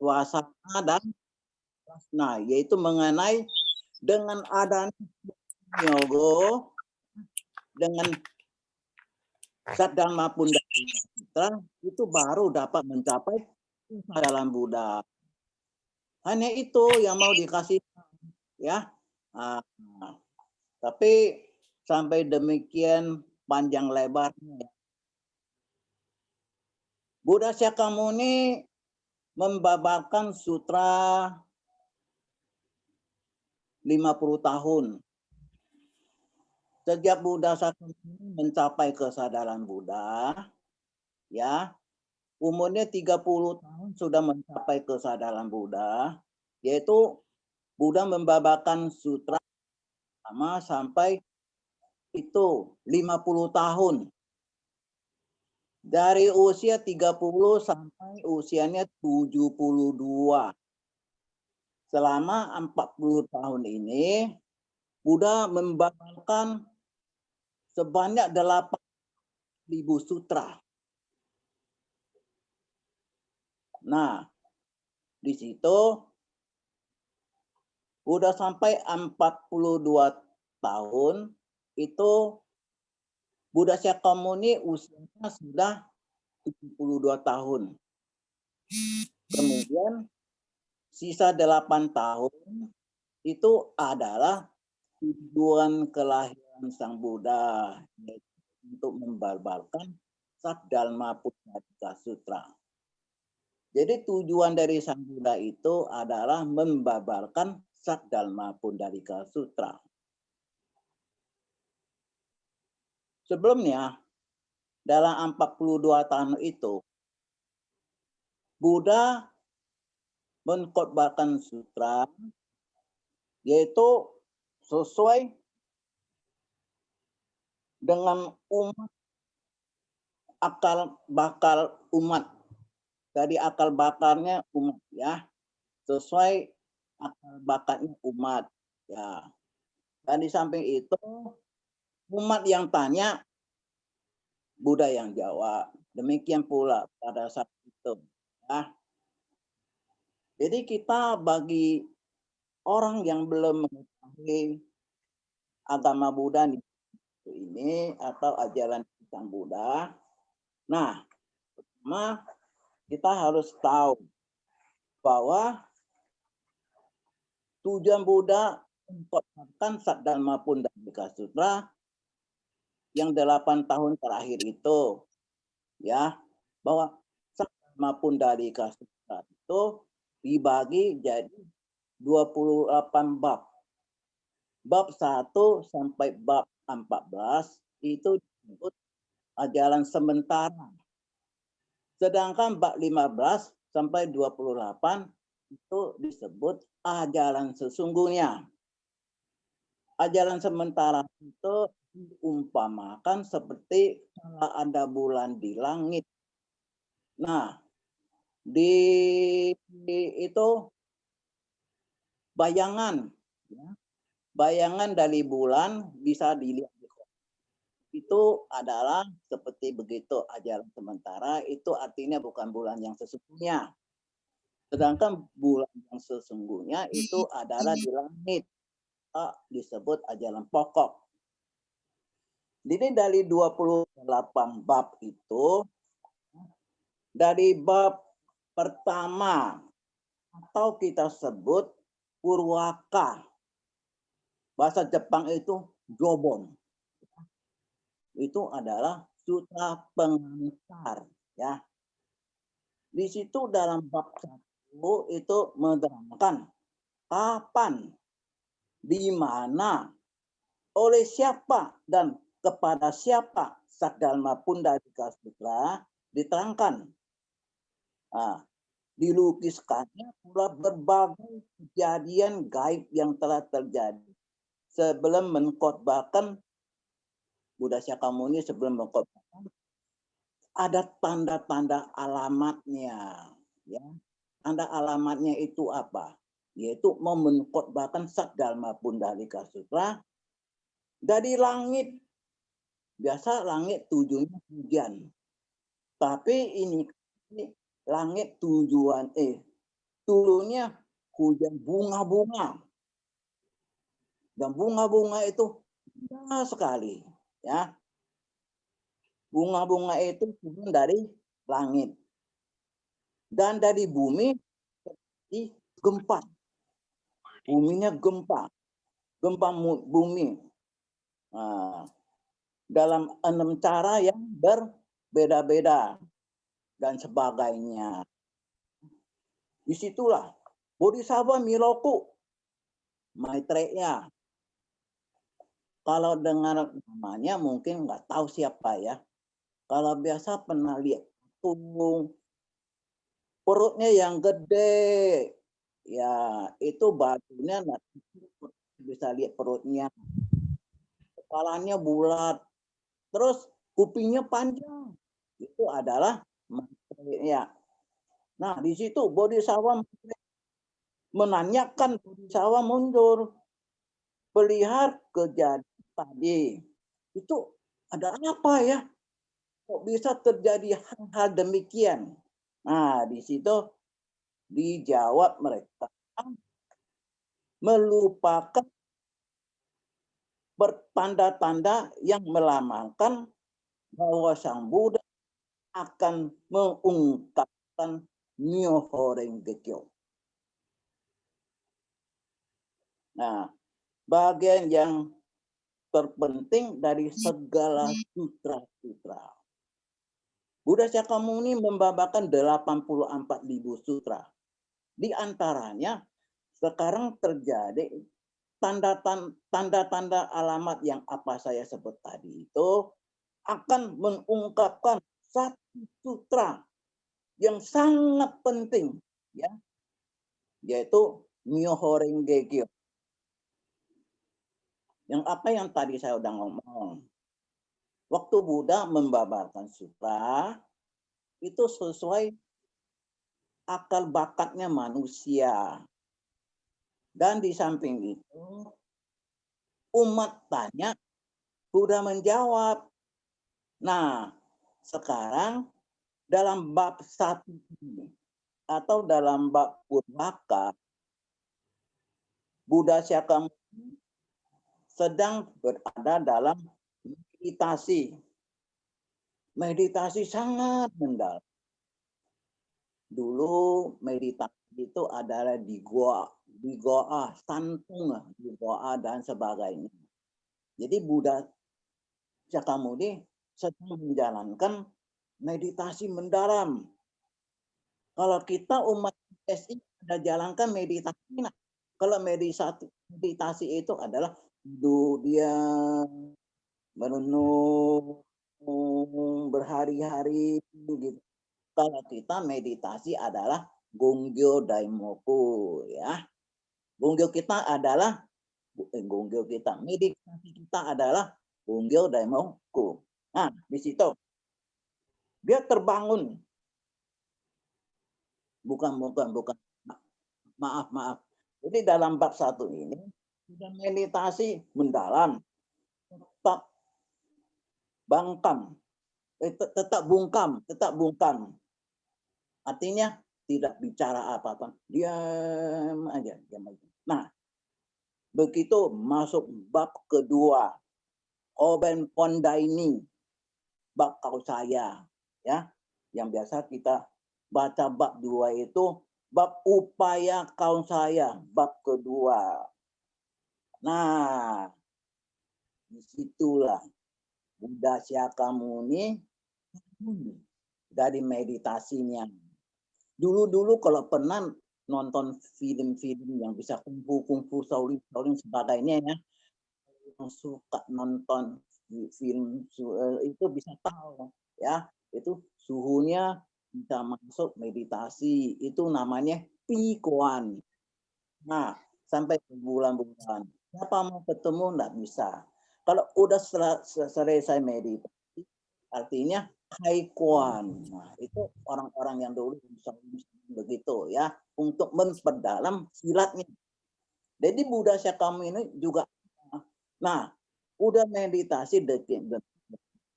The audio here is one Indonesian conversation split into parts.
Swasana dan Prasna, yaitu mengenai dengan adanya Yogo dengan Sat Dharma Pundalika Sutra itu baru dapat mencapai dalam Buddha. Hanya itu yang mau dikasih ya. Tapi sampai demikian panjang lebarnya. Buddha Syakyamuni membabarkan sutra 50 tahun. Sejak Buddha Syakyamuni mencapai kesadaran Buddha, ya, umurnya 30 tahun sudah mencapai kesadaran Buddha, yaitu Buddha membabarkan sutra sama sampai itu 50 tahun. Dari usia 30 sampai usianya 72. Selama 40 tahun ini, Buddha membabarkan sebanyak 8.000 sutra. Nah, di situ Buddha sampai 42 tahun, itu Buddha Syakyamuni usianya sudah 72 tahun. Kemudian sisa 8 tahun itu adalah tujuan kelahiran Sang Buddha, yaitu untuk membabarkan Sat Dharma Pundalika Sutra. Jadi tujuan dari Sang Buddha itu adalah membabarkan Sat Dharma Pundalika Sutra. Sebelumnya, dalam 42 tahun itu, Buddha mengkhotbahkan sutra, yaitu sesuai dengan umat, akal bakal umat. Jadi akal bakarnya umat, ya, sesuai akal bakatnya umat, ya. Dan di samping itu umat yang tanya, Buddha yang jawab. Demikian pula pada saat itu, ya. Jadi kita bagi orang yang belum mengetahui agama Buddha ini atau ajaran Sang Buddha, nah, pertama kita harus tahu bahwa tujuan Buddha mengkhotbahkan Sat Dharma Pundalika Sutra yang 8 tahun terakhir itu, ya, bahwa Sat Dharma Pundalika Sutra itu dibagi jadi 28 bab. Bab 1 sampai bab 14 itu disebut ajaran sementara. Sedangkan bab 15 sampai 28 itu disebut ajaran sesungguhnya. Ajaran sementara itu diumpamakan seperti kalau ada bulan di langit. Nah, di itu bayangan, ya, bayangan dari bulan bisa dilihat. Itu adalah seperti begitu ajaran sementara, itu artinya bukan bulan yang sesungguhnya. Sedangkan bulan yang sesungguhnya itu adalah di langit, disebut ajaran pokok. Jadi dari 28 bab itu, dari bab pertama atau kita sebut Purwaka, bahasa Jepang itu Jobon, itu adalah sutra pengantar, ya. Di situ dalam bab 1 itu menerangkan kapan, di mana, oleh siapa, dan kepada siapa Sat Dharma Pundalika Sutra diterangkan. Nah, dilukiskannya pula berbagai kejadian gaib yang telah terjadi sebelum mengkhotbahkan Buddha Syakyamuni. Sebelum mengkhotbahkan ada tanda-tanda alamatnya, ya. Tanda alamatnya itu apa? Yaitu mau mengkhotbahkan Sat Dharma Pundalika Sutra dari langit. Biasa langit tujuannya hujan, tapi ini langit tujuan turunnya hujan bunga-bunga. Dan bunga-bunga itu indah sekali, ya. Bunga-bunga itu turun dari langit dan dari bumi di gempa. Buminya gempa bumi. Nah, dalam 6 cara yang berbeda-beda dan sebagainya. Disitulah Bodhisattva Miloku Maitreya. Kalau dengar namanya mungkin nggak tahu siapa ya. Kalau biasa pernah lihat perutnya yang gede, ya itu batunya bisa lihat perutnya. Kepalanya bulat, terus kupingnya panjang. Itu adalah Maitreya. Nah, di situ Bodhisattva menanyakan Bodhisattva mundur. Melihat kejadian tadi. Itu ada apa ya? Kok bisa terjadi hal-hal demikian? Nah, di situ dijawab mereka melupakan tanda-tanda yang melambangkan bahwa Sang Buddha akan mengungkapkan Myoho Renge Kyo. Nah, bagian yang terpenting dari segala sutra-sutra. Buddha Shakyamuni membabakan 84.000 sutra. Di antaranya sekarang terjadi tanda-tanda alamat yang apa saya sebut tadi itu akan mengungkapkan satu sutra yang sangat penting, ya, yaitu Myoho Renge Kyo. Yang apa yang tadi saya udah ngomong. Waktu Buddha membabarkan sutra itu sesuai akal bakatnya manusia. Dan di samping itu umat tanya, Buddha menjawab. Nah, sekarang dalam bab 1 ini atau dalam bab Purwaka, Buddha Shakyamuni sedang berada dalam meditasi. Meditasi sangat mendalam. Dulu meditasi itu adalah di goa, santung, di goa dan sebagainya. Jadi Buddha Shakyamuni sedang menjalankan meditasi mendalam. Kalau kita umat SI ada jalankan meditasi, nah, kalau meditasi itu adalah dia merenung berhari-hari gitu. Kalau kita meditasi adalah Gongyo Daimoku, ya. Gongyo kita adalah meditasi kita adalah Gongyo Daimoku. Nah, di situ dia terbangun. Bukan. Maaf. Jadi dalam bab 1 ini sudah meditasi mendalam, tetap bungkam. Artinya tidak bicara apa-apa, diam aja. Nah, begitu masuk bab kedua, Oben Pondaini, bab kau saya, ya, yang biasa kita baca bab 2 itu bab upaya kau saya, bab kedua. Nah, disitulah Buddha Shakyamuni dari meditasinya. Dulu kalau pernah nonton film-film yang bisa kungfu Shaolin sebagainya, ya, yang suka nonton film itu bisa tahu, ya, itu suhunya bisa masuk meditasi, itu namanya Pikuan. Nah, sampai bulan-bulan. Siapa mau ketemu nggak bisa. Kalau udah selesai meditasi, artinya Kaikuan. Nah, itu orang-orang yang dulu bisa begitu, ya, untuk memperdalam silatnya. Jadi Buddha Shakyamuni juga. Nah, udah meditasi detik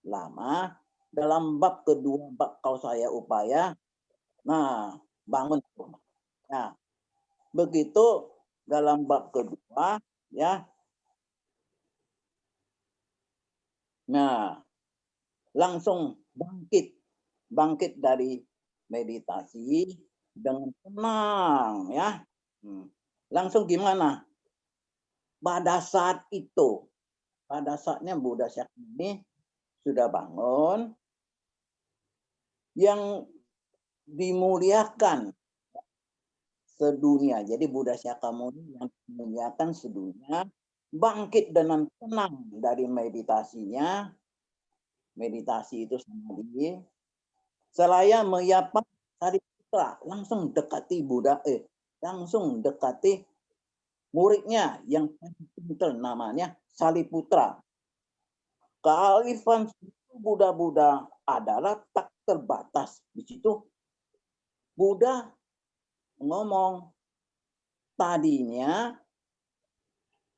lama, dalam bab kedua, bab kau saya upaya, nah, bangun. Nah, begitu dalam bab kedua, ya. Nah, langsung bangkit dari meditasi dengan tenang, ya. Langsung gimana? Pada saat itu, pada saatnya Buddha Shakyamuni sudah bangun, yang dimuliakan sedunia. Jadi Buddha Shakyamuni yang dimuliakan sedunia bangkit dengan tenang dari meditasinya. Meditasi itu samadhi. Selaya menyapa Sariputra, langsung dekati Buddha, langsung dekati muridnya yang pintar namanya Sariputra. Kearifan Buddha adalah tak terbatas. Di situ Buddha ngomong, tadinya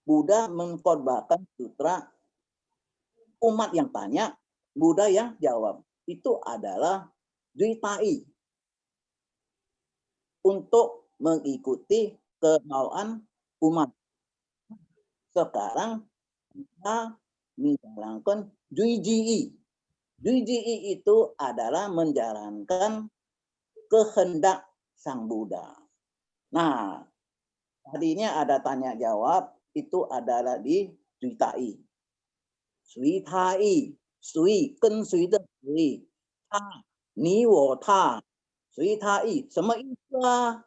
Buddha mengkhotbahkan sutra, umat yang tanya, Buddha yang jawab. Itu adalah Dwitai untuk mengikuti kemauan umat. Sekarang kita menjalankan Dwiji. Dwiji itu adalah menjalankan kehendak Sang Buddha. Nah, tadinya ada tanya jawab, itu adalah di Dwitai. Dwitai, Sui, Ken Sui de Sui, Ta, Ni Wo Ta, Dwitai, sama itulah.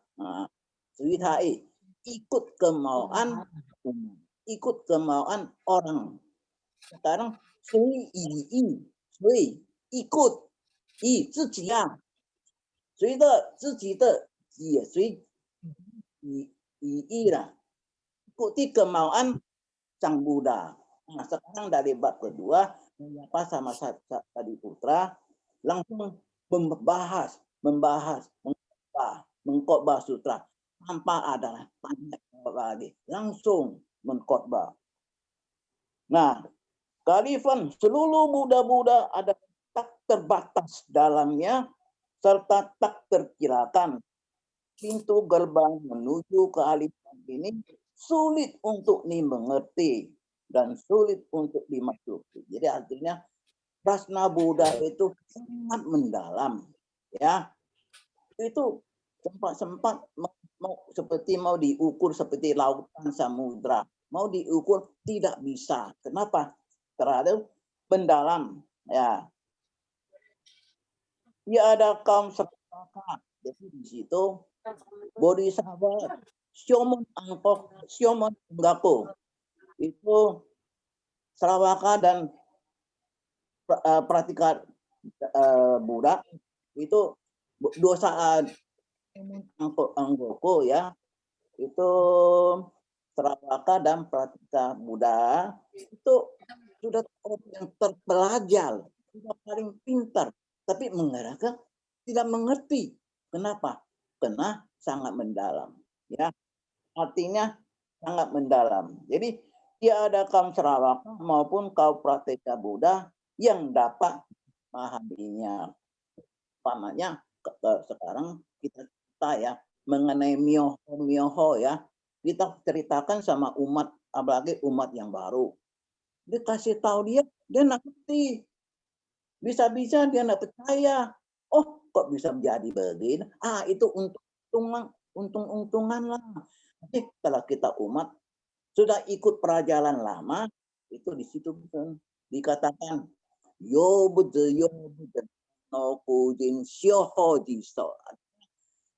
Dwitai, ikut kemauan umat, ikut kemauan orang. Sekarang Sui Yi, Sui ikut, Yi ziji ya, Sui de ziji de, Yi Sui Yi lah, ikuti kemauan Sang Buddha. Nah, sekarang dari bab kedua, menyapa sama Sariputra, langsung membahas, mengkhotbah sutra tanpa ada tanya jawab lagi, langsung mengkhotbah. Nah, kearifan seluruh Buddha ada tak terbatas dalamnya serta tak terkirakan. Pintu gerbang menuju kearifan ini sulit untuk dimengerti dan sulit untuk dimasuki. Jadi artinya prasna Buddha itu sangat mendalam, ya. Itu sempat seperti mau diukur seperti lautan samudra, mau diukur tidak bisa. Kenapa? Terlalu mendalam, ya. Dia ada kaum sepakat. Jadi di situ Bodhisattva Syomon Angkok, Syomon Enggako itu Sarawaka dan Pratika Buddha itu dosa Anggoko, ya, itu Sarawaka dan Pratika Buddha itu sudah orang yang terpelajar, sudah paling pintar, tapi mengerjakan tidak mengerti. Kenapa? Karena sangat mendalam, ya. Artinya sangat mendalam. Jadi dia ada kaum Sarawaka maupun kaum Pratika Buddha yang dapat memahaminya. Umpamanya sekarang kita ya mengenai myoho ya, kita ceritakan sama umat, apalagi umat yang baru. Dia kasih tahu dia ngerti. Bisa-bisa dia nggak percaya. Oh, kok bisa menjadi begini? Itu untung-untungan lah. Tapi kalau kita umat sudah ikut perjalanan lama, itu di situ dikatakan yo Buddha no kujin syoho jiso.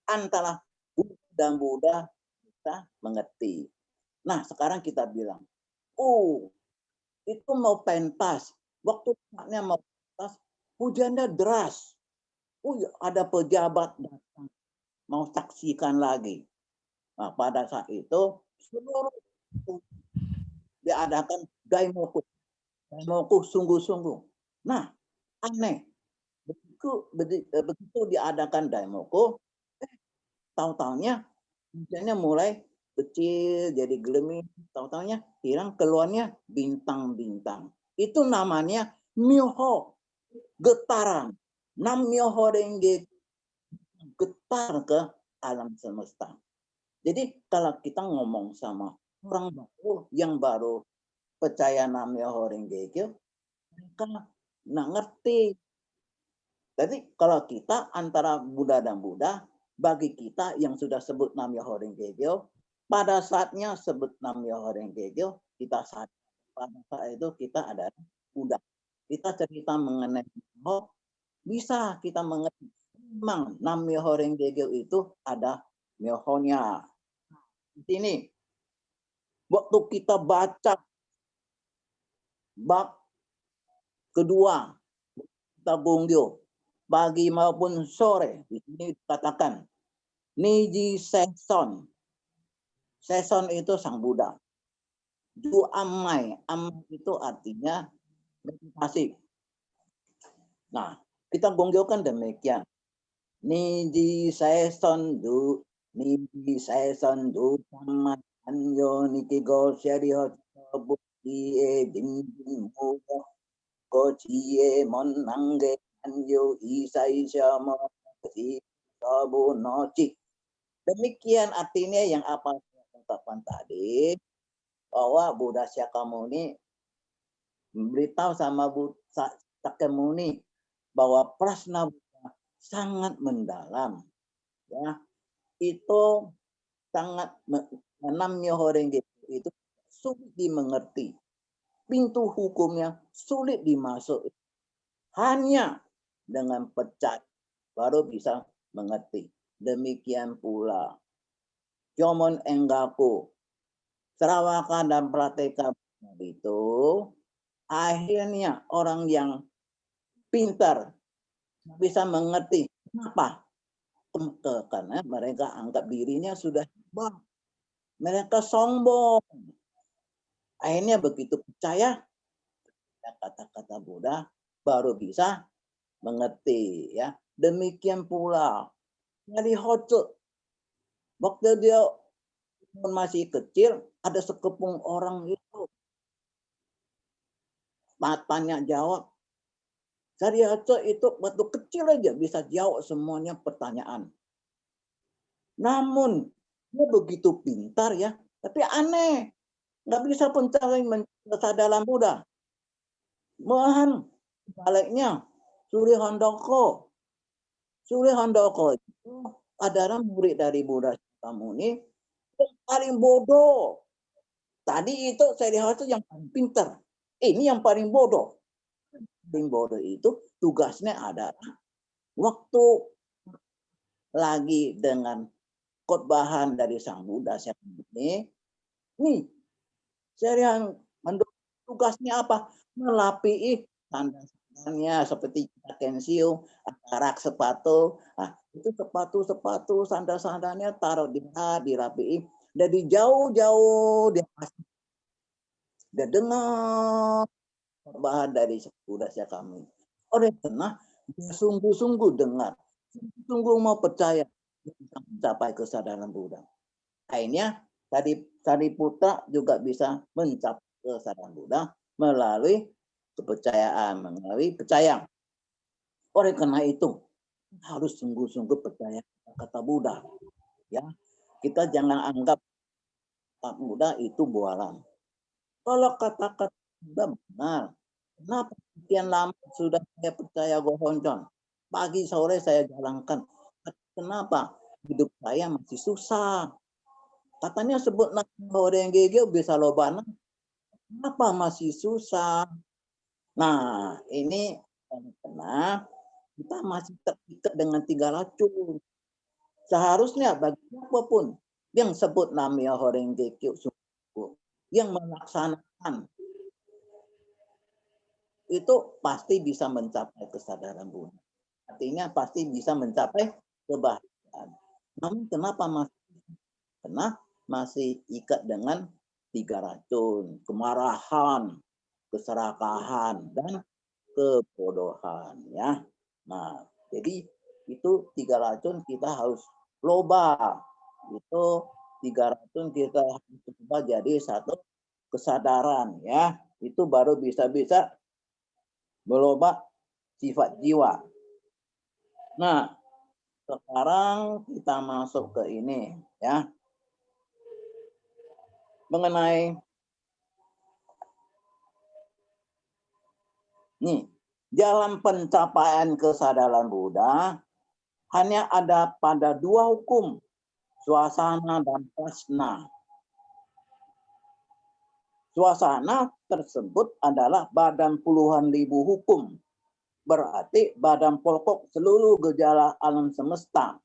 Antara Buddha dan Buddha kita mengerti. Nah, sekarang kita bilang, itu mau pentas. Waktu saatnya mau pentas, hujannya deras. Ada pejabat datang mau saksikan lagi. Nah, pada saat itu seluruh diadakan daimoku sungguh-sungguh. Nah, aneh. Begitu diadakan daimoku, tahu-tahunya hujannya mulai kecil jadi gelimis, tahu-tahunya hilang, keluarnya bintang-bintang. Itu namanya myoho, getaran. Nam myoho renge, getar ke alam semesta. Jadi kalau kita ngomong sama orang baru yang baru percaya Namyo Horenge Kyo, mereka nggak ngerti. Jadi kalau kita antara Buddha dan Buddha, bagi kita yang sudah sebut Namyo Horenge Kyo, pada saatnya sebut Namyo Horenge Kyo, kita sadar pada saat itu kita adalah Buddha. Kita cerita mengenai bisa kita mengerti. Memang Namyo Horenge Kyo itu ada myohonya. Di sini waktu kita baca bab kedua kita Gongyo pagi maupun sore, di sini dikatakan Niji Seson. Seson itu sang Buddha. Du Amai, Amai itu artinya meditasi. Nah, kita Gongyo kan demikian. Niji Seson du, Niji Seson du Amai Anyo Nikigo Sheriho Bukti E Bin Muda Kochie Monange Anyo Isai Shama Sabu Nochi. Demikian artinya yang apa saya ungkapkan tadi, bahwa Buddha Shakyamuni memberitahu sama Buddha Shakyamuni bahwa prasna Buddha sangat mendalam, ya, itu sangat Namyo Horenge itu sulit dimengerti, pintu hukumnya sulit dimasuk, hanya dengan percaya baru bisa mengerti. Demikian pula Jomon Enggaku, Sarawaka dan Prateka itu akhirnya orang yang pintar bisa mengerti kenapa. Karena mereka anggap dirinya sudah hebat, mereka sombong. Akhirnya begitu percaya kata-kata Buddha baru bisa mengerti, ya. Demikian pula dari Hoco, waktu dia masih kecil, ada sekepung orang itu tanya jawab. Dari Hoco itu waktu kecil aja bisa jawab semuanya pertanyaan. Namun dia begitu pintar, ya, tapi aneh, nggak bisa pencari kesadaran Buddha. Malahan baliknya Suri Handoko. Suri Handoko itu adalah murid dari Buddha Shakyamuni yang paling bodoh. Tadi itu saya lihat itu yang paling pintar. Ini yang paling bodoh. Paling bodoh itu tugasnya adalah waktu lagi dengan khotbahan dari Sang Buddha Shakyamuni. Nih, saya tugasnya apa? Melapisi sandal-sandalnya seperti kensio, rak sepatu. Nah, itu sepatu, sandal-sandalnya taruh dirapiin. Dari jauh-jauh dia dengar bahan dari Buddha Shakyamuni. Oleh karena dia sungguh-sungguh dengar, sungguh mau percaya bisa mencapai kesadaran Buddha. Akhirnya Sariputra juga bisa mencapai kesadaran Buddha melalui kepercayaan, melalui percaya. Oleh karena itu harus sungguh-sungguh percaya kata Buddha, ya. Kita jangan anggap kata Buddha itu bualan. Kalau kata-kata Buddha benar, kenapa sekian lama sudah saya percaya Gohonjon? Pagi sore saya jalankan. Kenapa hidup saya masih susah? Katanya sebut Horenge Kyo bisa lobana. Kenapa masih susah? Nah, ini karena kita masih terikat dengan 3 racun. Seharusnya bagi siapapun yang sebut Namyo Horenge Kyo, yang melaksanakan, itu pasti bisa mencapai kesadaran Buddha. Artinya pasti bisa mencapai kebahagiaan. Namun kenapa masih? Karena masih ikat dengan 3 racun, kemarahan, keserakahan, dan kebodohan, ya. Nah, jadi itu 3 racun kita harus loba. Itu 3 racun kita harus coba jadi satu kesadaran, ya. Itu baru bisa meloba sifat jiwa. Nah, Sekarang kita masuk ke ini ya. Mengenai nih, jalan pencapaian kesadaran Buddha hanya ada pada dua hukum, suasana dan prasna. Suasana tersebut adalah badan puluhan ribu hukum, berarti badan pokok seluruh gejala alam semesta.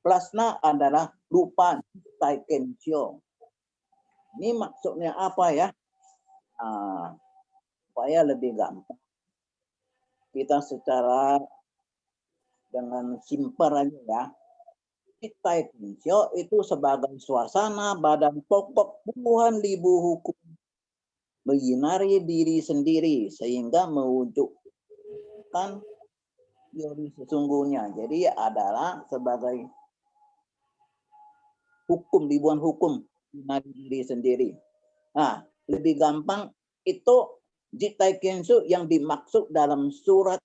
Prasna adalah rupa taikensho. Ini maksudnya apa ya? Supaya lebih gampang. Kita secara dengan simpel aja ya. Taikensho itu sebagai suasana badan pokok puluhan ribu hukum menyinari diri sendiri sehingga mewujudkan teori sesungguhnya. Jadi adalah sebagai hukum, ribuan hukum menyinari diri sendiri. Nah, lebih gampang itu Jitai Kensu yang dimaksud dalam surat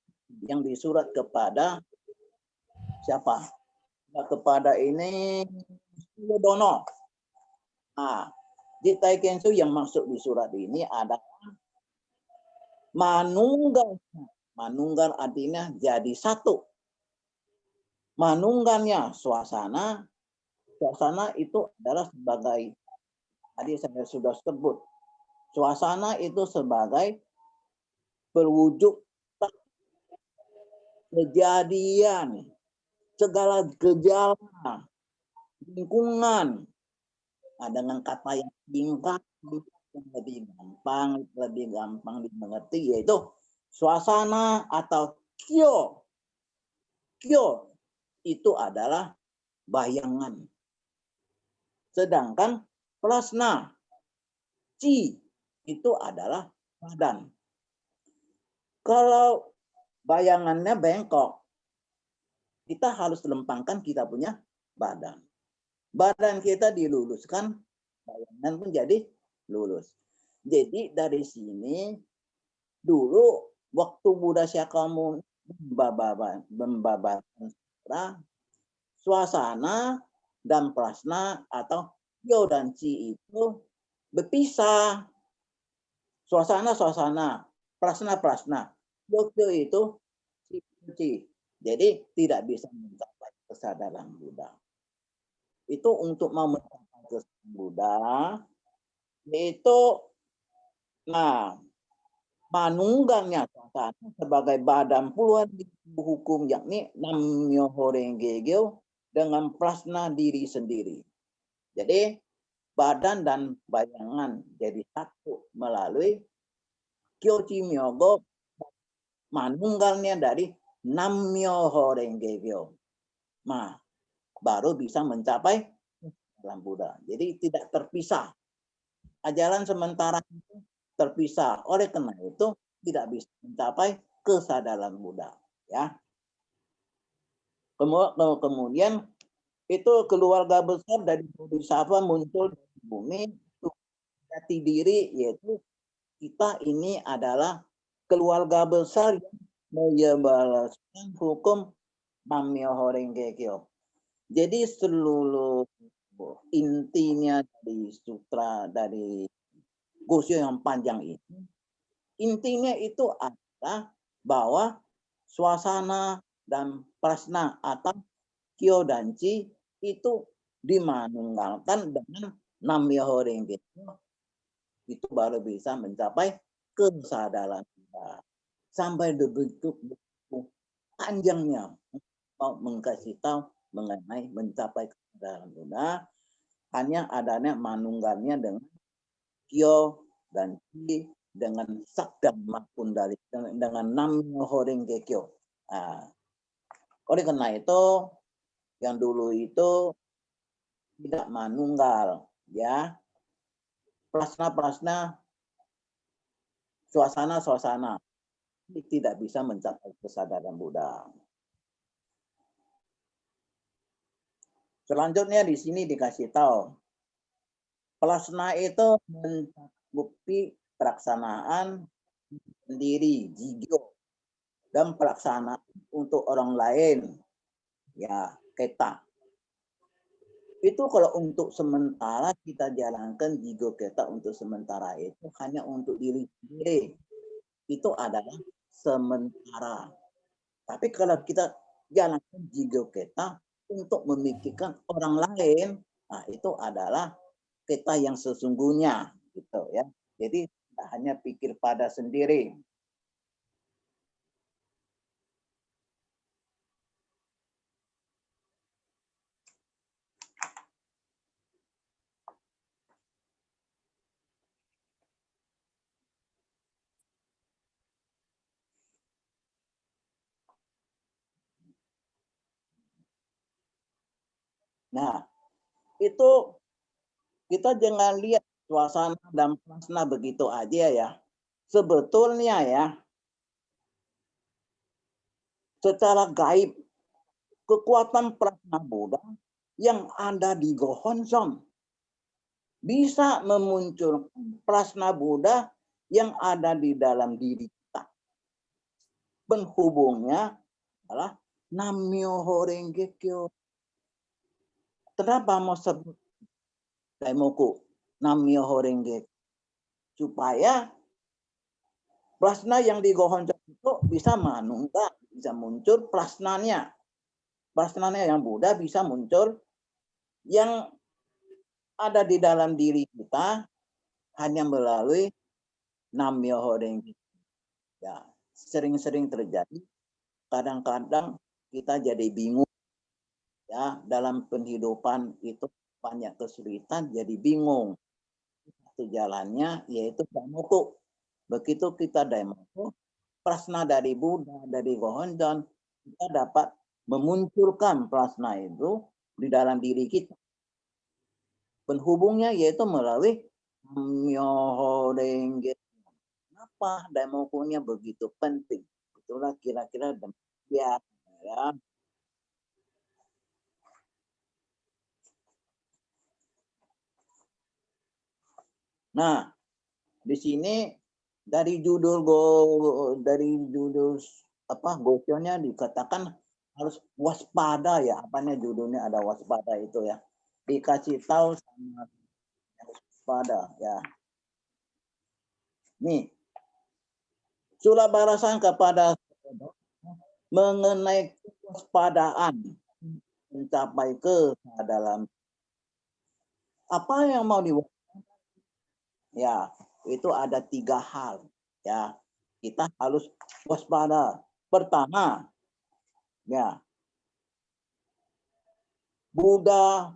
yang disurat kepada siapa? Kepada ini Dono. Nah, Jitai Kensu yang masuk di surat ini adalah manunggal. Manunggal artinya jadi satu. Manunggalnya suasana. Suasana itu adalah sebagai, tadi saya sudah sebut, suasana itu sebagai berwujud kejadian, segala gejala, lingkungan. Nah, dengan kata yang singkat, yang lebih gampang dimengerti, yaitu suasana atau kyo. Kyo itu adalah bayangan. Sedangkan prasna, ci, itu adalah badan. Kalau bayangannya bengkok, kita harus lempangkan kita punya badan. Badan kita diluluskan, bayangan pun jadi lulus. Jadi dari sini, dulu waktu Buddha Shakyamuni membabarkan suasana dan prasna atau kyo dan ci itu berpisah. Suasana, prasna. Kyo itu ci. Jadi tidak bisa mencapai kesadaran Buddha. Itu untuk mau mencapai kesadaran Buddha, yaitu manunggalnya suasana sebagai badan puluhan ribu hukum, yakni Nam-myoho Renge Kyo dengan prasna diri sendiri. Jadi badan dan bayangan jadi satu melalui Kyochi Myogo, manunggalnya dari Nam-myoho Renge Kyo. Nah, baru bisa mencapai dalam Buddha. Jadi tidak terpisah. Ajaran sementara itu terpisah. Oleh karena itu tidak bisa mencapai kesadaran Buddha. Ya. Kemudian itu keluarga besar dari Bodhisattva muncul di bumi untuk jati diri, yaitu kita ini adalah keluarga besar yang menyebarluaskan hukum Nam-myoho Renge Kyo. Jadi seluruh intinya dari sutra dari Gosho yang panjang ini, intinya itu adalah bahwa suasana dan prasna atau kyo dan ci itu dimanunggalkan dengan Nam-myoho Renge Kyo, itu baru bisa mencapai kesadaran kita. Sampai begitu panjangnya mau mengkasih tahu mengenai mencapai kesadaran Buddha, hanya adanya manunggalnya dengan kyo dan ci dengan sakdhamma kundali dengan Nam-myoho Renge Kyo. Oleh karena itu yang dulu itu tidak manunggal, ya, prasna suasana tidak bisa mencapai kesadaran Buddha. Selanjutnya di sini dikasih tahu, prasna itu bukti pelaksanaan sendiri, jigyo, dan pelaksanaan untuk orang lain. ya keta. Itu kalau untuk sementara kita jalankan jigo keta untuk sementara itu hanya untuk diri sendiri. Itu adalah sementara. Tapi kalau kita jalankan jigo keta untuk memikirkan orang lain, nah itu adalah keta yang sesungguhnya gitu ya. Jadi tidak hanya pikir pada sendiri. Nah, itu kita jangan lihat suasana dan prasna begitu aja ya. Sebetulnya ya, secara gaib, kekuatan prasna Buddha yang ada di Gohonzon bisa memunculkan prasna Buddha yang ada di dalam diri kita. Penghubungnya adalah Nam-myoho Renge Kyo. Kenapa mau sebut Daimoku Nam-myoho Renge? Supaya plasna yang di Gohonzon itu bisa menunggak, bisa muncul plasnanya. Plasnanya yang Buddha bisa muncul yang ada di dalam diri kita hanya melalui Nam-myoho Renge. Ya, sering-sering terjadi. Kadang-kadang kita jadi bingung ya dalam penghidupan itu banyak kesulitan jadi bingung. Itu jalannya yaitu Daimoku. Begitu kita Daimoku, prasna dari Buddha, dari Gohonzon, kita dapat memunculkan prasna itu di dalam diri kita. Penghubungnya yaitu melalui Myoho Renge. Kenapa Daimoku-nya begitu penting? Itulah kira-kira demikian ya. Nah, di sini dari judul goconya dikatakan harus waspada ya. Apanya judulnya ada waspada itu ya. Dikasih tahu sama waspada ya. Nih, Sula balasan kepada mengenai kewaspadaan mencapai ke dalam apa yang mau diwaspadai ya itu ada 3 hal ya kita harus waspada. Pertama ya Buddha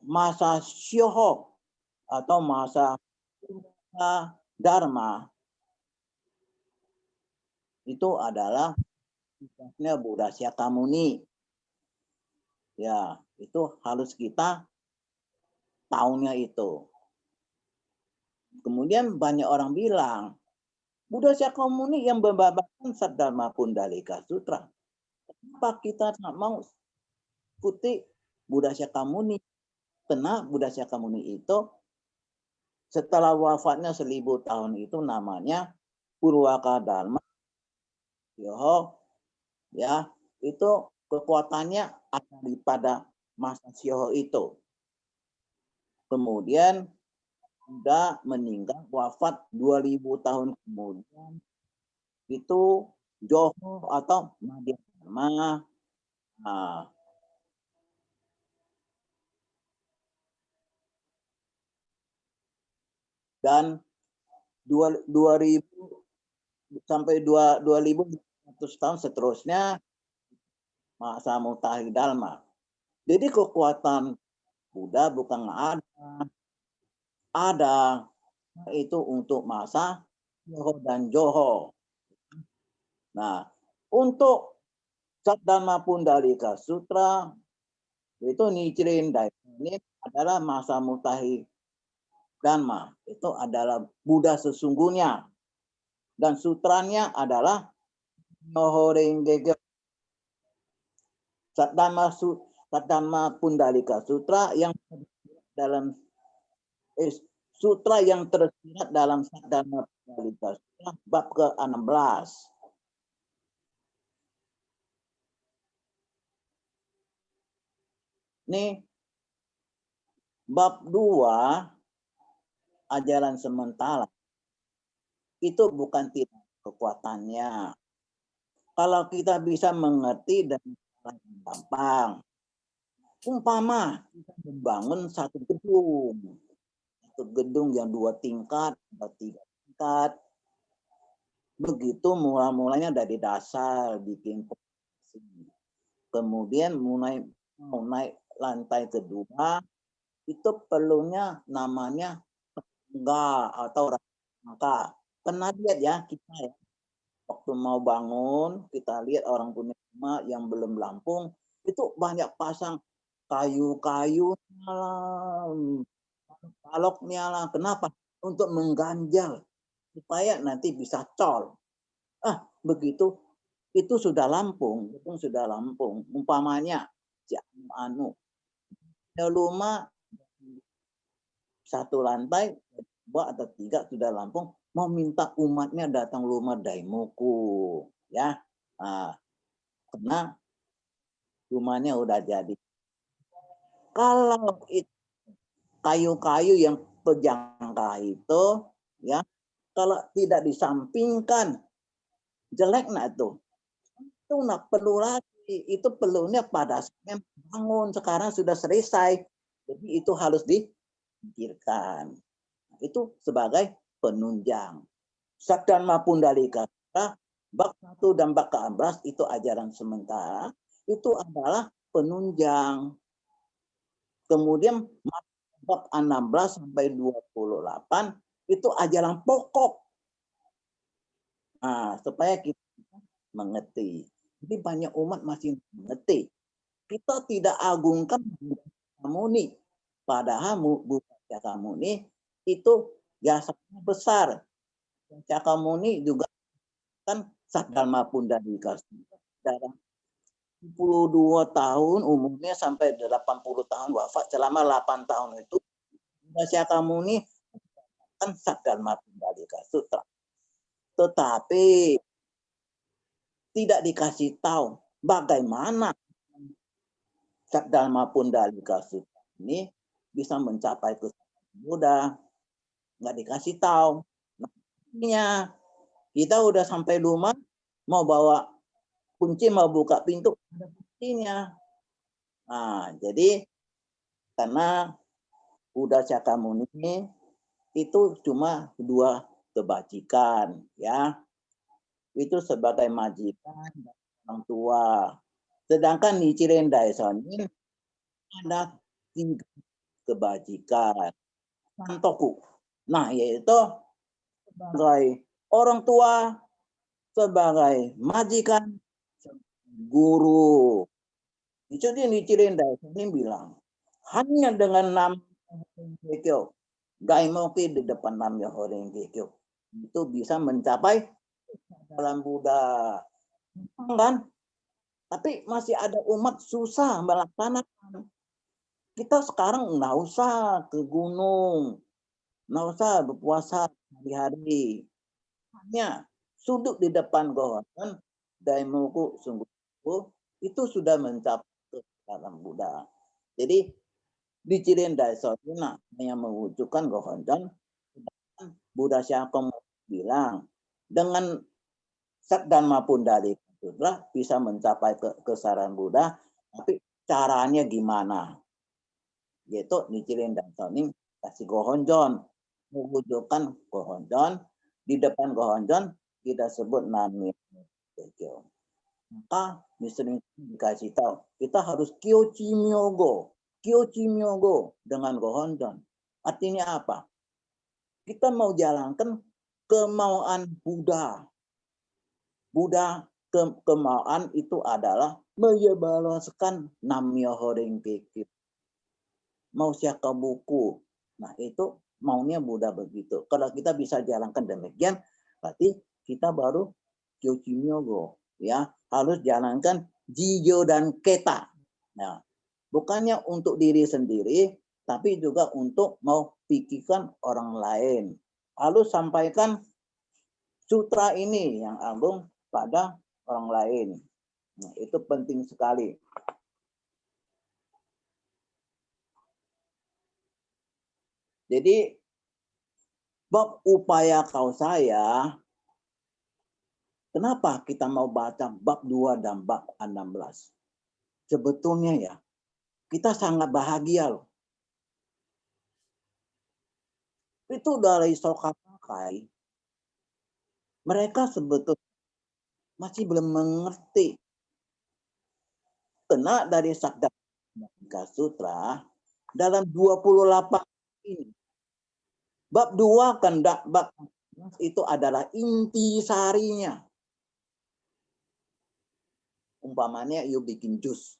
masa Syoho atau masa Dharma itu adalah sifatnya Buddha Syakyamuni. Ya, itu harus kita tahunya itu. Kemudian banyak orang bilang, Buddha Syakyamuni yang membabarkan Saddharma Pundalika Sutra. Kenapa kita tak mau ikuti Buddha Syakyamuni? Karena Buddha Syakyamuni itu setelah wafatnya 1000 tahun itu namanya Purwaka Dharma Yoho ya itu kekuatannya ada pada masa Syoho itu. Kemudian sudah meninggal wafat 2000 tahun kemudian itu Joho atau Madhya Dharma. Nah, dan 2000 sampai 2500 tahun seterusnya masa Mutahi Dharma. Jadi kekuatan Buddha bukan ada itu untuk masa Joho dan Joho. Nah, untuk Saddharma Pundalika Sutra itu Nichiren Daishonin ini adalah masa Mutahi Dharma. Itu adalah Buddha sesungguhnya. Dan sutranya adalah Myoho Renge Kyo. Saddharma Pundalika Sutra yang dalam sutra yang tersirat dalam Saddharma Pundalika Sutra bab ke-16. Nih, bab 2 ajaran sementara itu bukan tidak kekuatannya. Kalau kita bisa mengerti dan gampang, umpama kita membangun satu gedung yang 2 tingkat atau 3 tingkat, begitu mulanya dari dasar bikin kemudian mulai mau naik lantai kedua itu perlunya namanya tangga atau rangka. Pernah lihat ya kita ya, waktu mau bangun kita lihat orang punya rumah yang belum rampung itu banyak pasang kayu-kayu baloknya lah. Kenapa? Untuk mengganjal supaya nanti bisa col. Begitu itu sudah rampung, umpamanya rumah 1 lantai 2 atau 3 sudah rampung, mau minta umatnya datang rumah daimoku ya. Karena rumahnya udah jadi. Kalau itu kayu-kayu yang berjangka itu ya, kalau tidak disampingkan jelek itu nak perlu lagi, itu perlunya pada saat bangun, sekarang sudah selesai, jadi itu harus dipikirkan. Itu sebagai penunjang. Saddharma Pundalika bab 1 dan bab ke-11 itu ajaran sementara, itu adalah penunjang. Kemudian bab 16 sampai 28 itu ajaran pokok. Supaya kita mengerti. Jadi banyak umat masih mengerti. Kita tidak agungkan Buddha Shakyamuni. Padahal Buddha Shakyamuni itu jasanya besar. Shakyamuni juga kan Saddharma Pundalika. Dalam 22 tahun umumnya sampai 80 tahun wafat, selama 8 tahun itu Buddha Shakyamuni kan Saddharma Pundalika Sutra. Tetapi tidak dikasih tahu bagaimana Saddharma Pundalika Sutra ini bisa mencapai kesadaran Buddha. Nggak dikasih tahu. Nah, kita udah sampai rumah, mau bawa kunci, mau buka pintu, ada kuncinya. Jadi karena Buddha Shakyamuni itu cuma 2 kebajikan ya. Itu sebagai majikan orang tua. Sedangkan Nichiren Daishonin ada 3 kebajikan. Santoku. Yaitu sebagai orang tua, sebagai majikan, guru. Itu dia Nichiren Daishonin bilang, hanya dengan nama Gekyo, Daimoki di depan nama Horen Gekyo, itu bisa mencapai dalam Buddha. Kan? Tapi masih ada umat susah melaksanakan. Kita sekarang nggak usah ke gunung, nggak usah berpuasa hari-hari. Hanya sudut di depan Gohonjon, Daimoku sungguh itu sudah mencapai dalam Buddha. Jadi di Nichiren Daishonin yang mewujudkan Gohonjon, Buddha Shakyamuni bilang dengan Saddharma Pundalika Sutra bisa mencapai kesadaran Buddha, tapi caranya gimana? Yaitu Nichiren Daishonin kasih Gohonjon, mewujudkan Gohonjon, di depan Gohonjon kita sebut Nami. Maka misalnya dikasih tahu, kita harus Kyochi Myogo dengan Gohonjon. Artinya apa? Kita mau jalankan kemauan Buddha. Kemauan itu adalah menyebarluaskan Nam-myoho Renge Kyo. Mau siaka buku. Itu maunya Buddha begitu. Kalau kita bisa jalankan demikian, berarti kita baru Kyochi Myogo. Ya, harus jalankan Jijo dan Keta. Bukannya untuk diri sendiri, tapi juga untuk mau pikirkan orang lain. Lalu sampaikan sutra ini yang agung pada orang lain. Itu penting sekali. Jadi bab upaya kau saya, kenapa kita mau baca bab 2 dan bab 16? Sebetulnya ya, kita sangat bahagia loh. Itu dari Sokapakai, mereka sebetulnya masih belum mengerti. Kena dari Sabda Sutra dalam 28 ini. Bab 2 kan bab itu adalah intisarinya. Umpamanya you bikin jus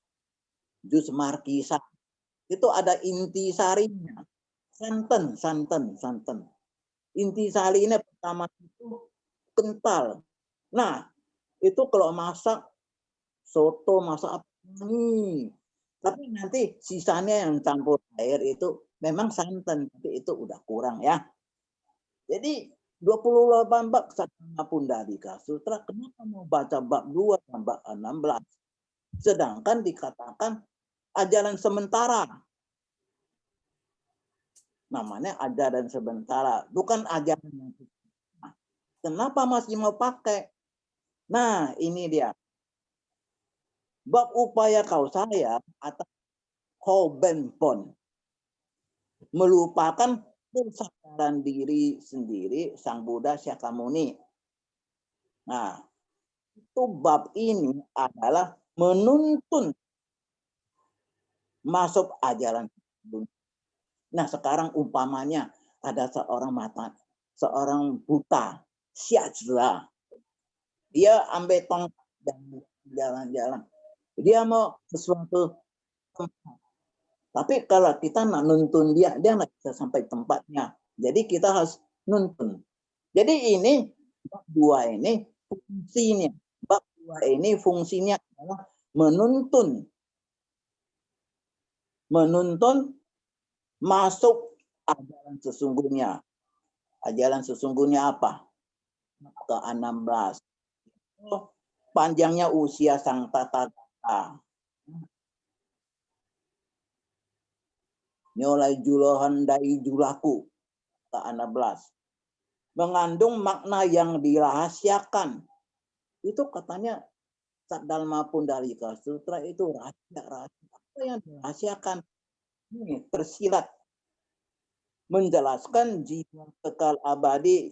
markisa, itu ada intisarinya. Santan. Intisarinya pertama itu kental. Nah, itu kalau masak soto, masak apa nih. Tapi nanti sisanya yang campur air itu memang santan, tapi itu udah kurang ya. Jadi 28 bab Satana Pundalika Sutra, kenapa mau baca bab 2 dan bab 16? Sedangkan dikatakan ajaran sementara. Namanya ajaran sementara, bukan ajaran yang nah, kenapa masih mau pakai? Nah, ini dia. Bab upaya kau saya atau Hobenpon melupakan kesadaran diri sendiri Sang Buddha Syakyamuni. Nah, itu bab ini adalah menuntun masuk ajaran. Nah, sekarang umpamanya ada seorang buta, syazra. Dia ambil tongkat dan jalan-jalan. Dia mau sesuatu tempat. Tapi kalau kita nak nuntun dia nggak bisa sampai tempatnya. Jadi kita harus nuntun. Jadi ini bab 2 ini fungsinya. Bab 2 ini fungsinya adalah menuntun masuk ajaran sesungguhnya. Ajaran sesungguhnya apa? Ke-16. Panjangnya usia Sang Tathagata. Nyolai julohan dai julaku. Ke-16. Mengandung makna yang dirahasiakan. Itu katanya Dharma Pundalika Sutra itu rahasia. Apa yang dirahasiakan? Ini tersirat. Menjelaskan jiwa kekal abadi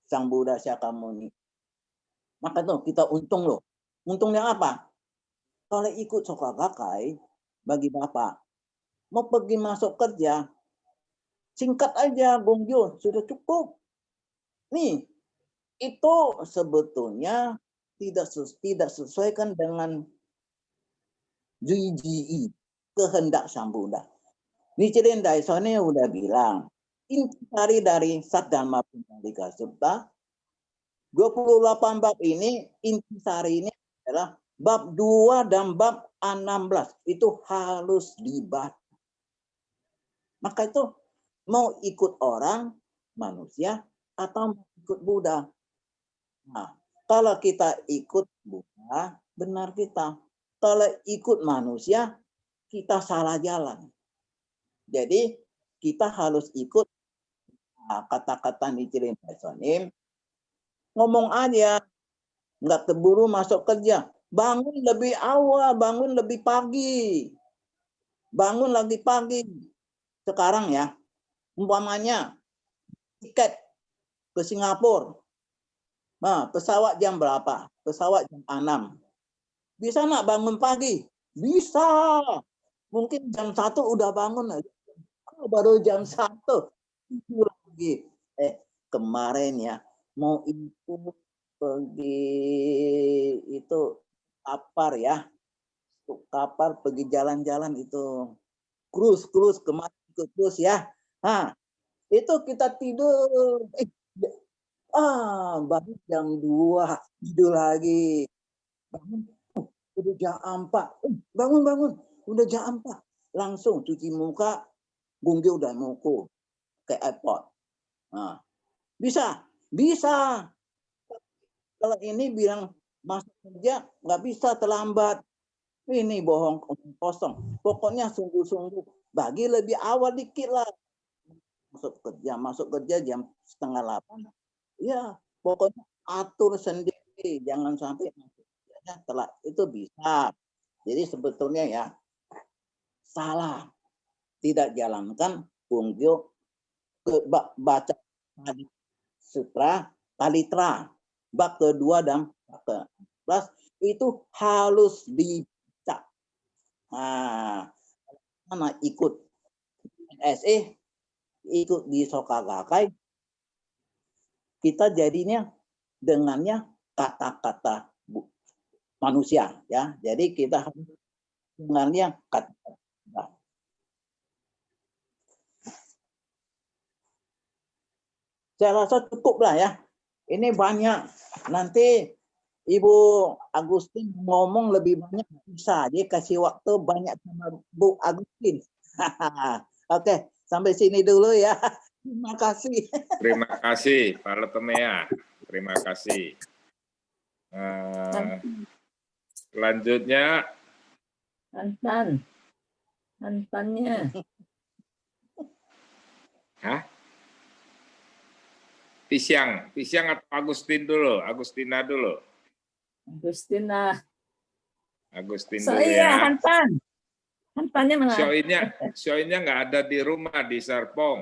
Sang Buddha Syakyamuni. Maka tuh kita untung loh. Untungnya apa? Kalau ikut Sokapakai, bagi Bapak, mau pergi masuk kerja, singkat aja Gongjo, sudah cukup. Nih, itu sebetulnya tidak sesuaikan dengan ZGI, kehendak Sang Buddha. Nichiren Daishonin udah bilang, intisari dari Saddharma Pundalika Sutra 28 bab ini, intisari ini adalah bab 2 dan bab 16. Itu harus dibaca. Maka itu mau ikut orang, manusia, atau mau ikut Buddha. Nah, kalau kita ikut Buddha, benar kita. Kalau ikut manusia, kita salah jalan. Jadi, kita harus ikut kata-kata Nichiren Daishonin. Ngomong aja, nggak terburu masuk kerja. Bangun lebih awal, bangun lebih pagi. Bangun lagi pagi. Sekarang ya, umpamanya tiket ke Singapura. Nah, pesawat jam berapa? Pesawat jam 6. Bisa nggak bangun pagi? Bisa. Mungkin jam 1 udah bangun. Baru jam 1. Lagi. Kemarin ya, mau ikut pergi itu kapar ya. Kapar pergi jalan-jalan itu. Cruise kemarin ikut cruise ya. Nah, itu kita tidur. Baru jam 2 tidur lagi. Bangun, udah jam 4. Bangun. Udah jam 4. Langsung cuci muka, Gongjo udah muku ke airport. Nah, bisa. Kalau ini bilang masuk kerja, nggak bisa terlambat. Ini bohong kosong. Pokoknya sungguh-sungguh. Bagi lebih awal dikit lah. masuk kerja jam 7:30. Ya, pokoknya atur sendiri, jangan sampai masuk kerjanya telat. Itu bisa. Jadi sebetulnya ya salah tidak jalankan punggio baca sutra kalitra bab kedua dan bab ke-11 itu harus dibaca. Nah, mana ikut SE, ikut di Sokagakai, kita jadinya dengannya kata-kata manusia ya. Jadi kita harus dengannya kata-kata. Saya rasa cukup lah ya. Ini banyak. Nanti Ibu Agustin ngomong lebih banyak bisa. Dia kasih waktu banyak sama Bu Agustin. Oke, sampai sini dulu ya. Terima kasih. Terima kasih Pak Letemea. Terima kasih. Selanjutnya Hantannya. Hah? Tisyang atau Agustin dulu? Agustina dulu. Agustin dulu ya. Hantannya mana? Show-nya nggak ada di rumah di Serpong.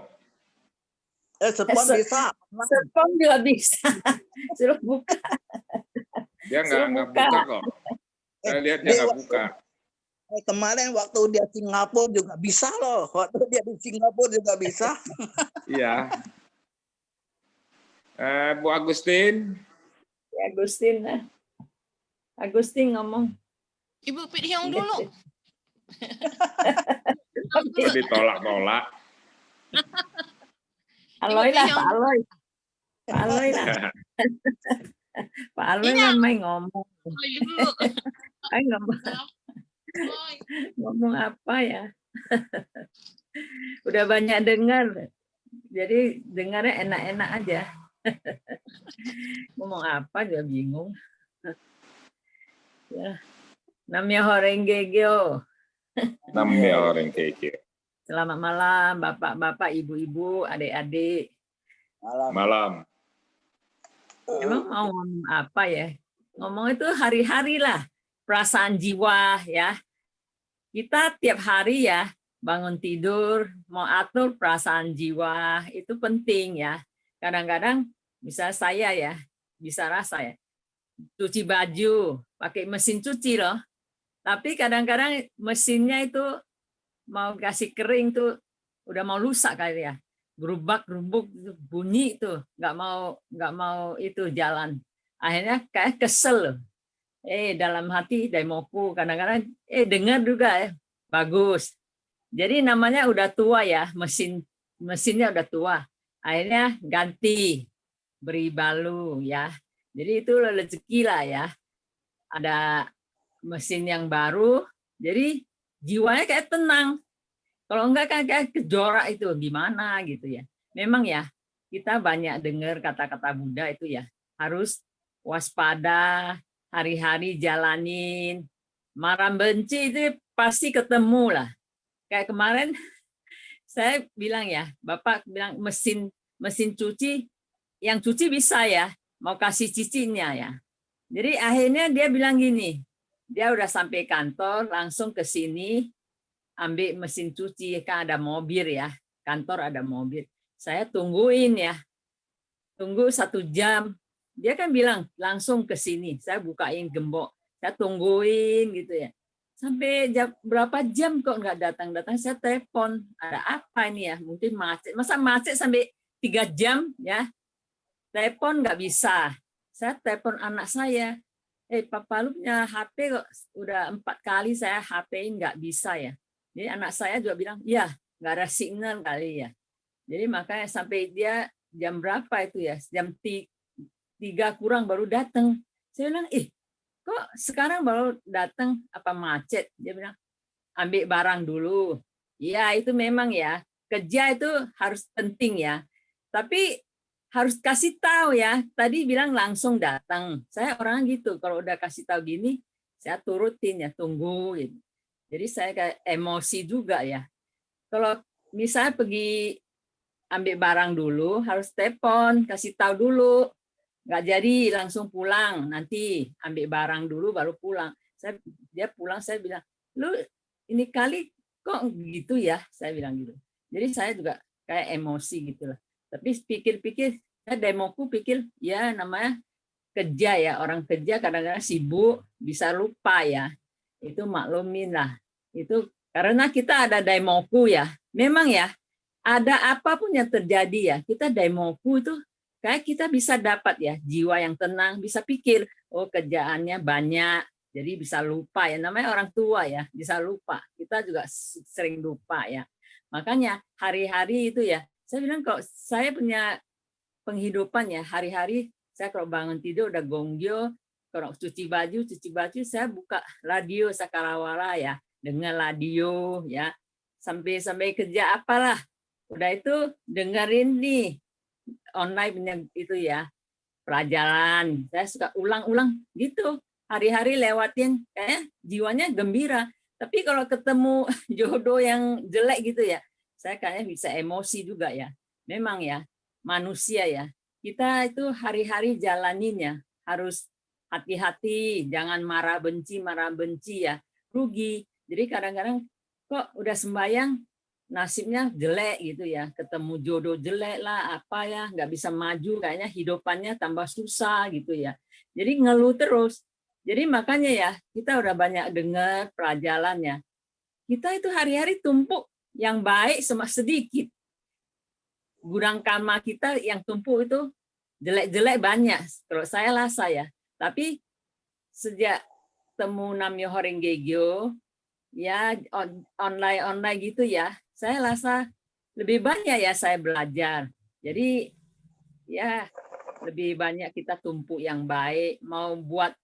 Serpong bisa. Serpong juga bisa. Suruh buka. Dia nggak buka kok. Saya lihat dia nggak buka. Kemarin waktu dia Singapura juga bisa loh. Waktu dia di Singapura juga bisa. Iya. Bu Agustin. Agustin ngomong. Ibu Pithyong dulu. Ditolak-tolak. Aloy lah, Pak Aloy. Lah. Pak Aloy kan main ngomong. Ngomong apa ya? Udah banyak dengar. Jadi dengarnya enak-enak aja. Ngomong apa dia bingung. Ya. Namanya Horengegyo. Namanya Horengegyo. Selamat malam Bapak-bapak, Ibu-ibu, adik-adik. Malam. Emang mau ngomong apa ya? Ngomong itu hari-hari lah. Perasaan jiwa ya. Kita tiap hari ya bangun tidur, mau atur perasaan jiwa, itu penting ya. Kadang-kadang bisa saya ya, bisa rasa ya, cuci baju, pakai mesin cuci loh. Tapi kadang-kadang mesinnya itu mau kasih kering tuh, udah mau rusak kali ya. Gerubak-gerubuk bunyi tuh, nggak mau itu jalan. Akhirnya kayak kesel loh. Dalam hati demoku kadang-kadang dengar juga ya, bagus. Jadi namanya udah tua ya, mesinnya udah tua. Akhirnya ganti, beri balu ya. Jadi itu rezeki lah ya. Ada mesin yang baru, jadi jiwanya kayak tenang. Kalau enggak kan kayak kejorak itu gimana gitu ya. Memang ya, kita banyak dengar kata-kata Buddha itu ya, harus waspada, hari-hari jalanin. Marah benci itu pasti ketemu lah. Kayak kemarin saya bilang ya, Bapak bilang mesin cuci, yang cuci bisa ya, mau kasih cicinya ya. Jadi akhirnya dia bilang gini, dia udah sampai kantor, langsung ke sini, ambil mesin cuci, kan ada mobil ya, kantor ada mobil. Saya tungguin ya, tunggu 1 jam. Dia kan bilang langsung ke sini, saya bukain gembok, saya tungguin gitu ya. Sampai berapa jam kok nggak datang-datang, saya telepon, ada apa ini ya, mungkin macet. Masa macet sampai 3 jam ya, telepon nggak bisa. Saya telepon anak saya, Papa lu punya HP kok udah 4 kali saya HP-in nggak bisa ya. Jadi anak saya juga bilang, ya nggak ada signal kali ya. Jadi makanya sampai dia jam berapa itu ya, jam 3 kurang baru datang. Saya bilang, kok sekarang baru datang, apa macet? Dia bilang, ambil barang dulu. Ya itu memang ya, kerja itu harus penting ya. Tapi harus kasih tahu ya. Tadi bilang langsung datang. Saya orang gitu, kalau udah kasih tahu gini, saya turutin ya, tunggu. Gitu. Jadi saya kayak emosi juga ya. Kalau misalnya pergi ambil barang dulu, harus telepon, kasih tahu dulu. Nggak jadi langsung pulang, nanti ambil barang dulu baru pulang. Dia pulang, saya bilang, lu ini kali kok gitu ya, saya bilang gitu. Jadi saya juga kayak emosi gitu lah. Tapi pikir-pikir, saya demoku pikir, ya namanya kerja ya, orang kerja kadang-kadang sibuk, bisa lupa ya. Itu maklumin lah. Itu karena kita ada daimoku ya. Memang ya, ada apapun yang terjadi ya, kita daimoku itu kayak kita bisa dapat ya jiwa yang tenang, bisa pikir, oh kerjaannya banyak, jadi bisa lupa ya. Namanya orang tua ya, bisa lupa. Kita juga sering lupa ya. Makanya hari-hari itu ya, saya bilang kok saya punya penghidupan ya, hari-hari saya kalau bangun tidur udah gonggyo, kalau cuci baju saya buka radio Sakarawara ya, dengar radio ya, sampai kerja apalah. Udah itu dengerin nih online itu ya, pelajaran. Saya suka ulang-ulang gitu. Hari-hari lewatin kayak jiwanya gembira. Tapi kalau ketemu jodoh yang jelek gitu ya, saya kayaknya bisa emosi juga ya. Memang ya, manusia ya. Kita itu hari-hari jalanin ya, harus hati-hati, jangan marah benci ya. Rugi. Jadi kadang-kadang kok udah sembahyang nasibnya jelek gitu ya, ketemu jodoh jelek lah apa ya, nggak bisa maju, kayaknya hidupannya tambah susah gitu ya, jadi ngeluh terus. Jadi makanya ya kita udah banyak dengar pelajarannya, kita itu hari-hari tumpuk yang baik sama sedikit, gudang karma kita yang tumpuk itu jelek-jelek banyak kalau saya rasa ya. Tapi sejak temu Namyo Renge Kyo ya, online gitu ya, saya rasa lebih banyak ya saya belajar. Jadi ya lebih banyak kita tumpuk yang baik, mau buat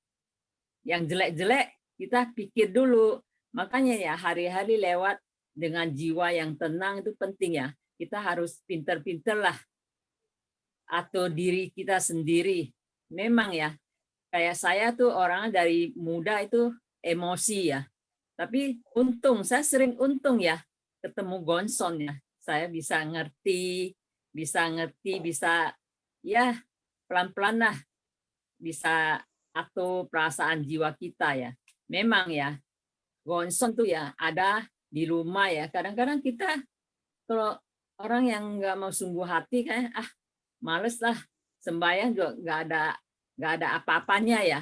yang jelek-jelek kita pikir dulu. Makanya ya hari-hari lewat dengan jiwa yang tenang itu penting ya. Kita harus pinter-pinter lah atau diri kita sendiri. Memang ya, kayak saya tuh orangnya dari muda itu emosi ya. Tapi untung, saya sering untung ya ketemu Gonson ya. Saya bisa ngerti, bisa ya pelan-pelan lah bisa atau perasaan jiwa kita ya. Memang ya, Gonson tuh ya ada di rumah ya. Kadang-kadang kita kalau orang yang nggak mau sungguh hati kayak males lah, sembahyang juga nggak ada apa-apanya ya.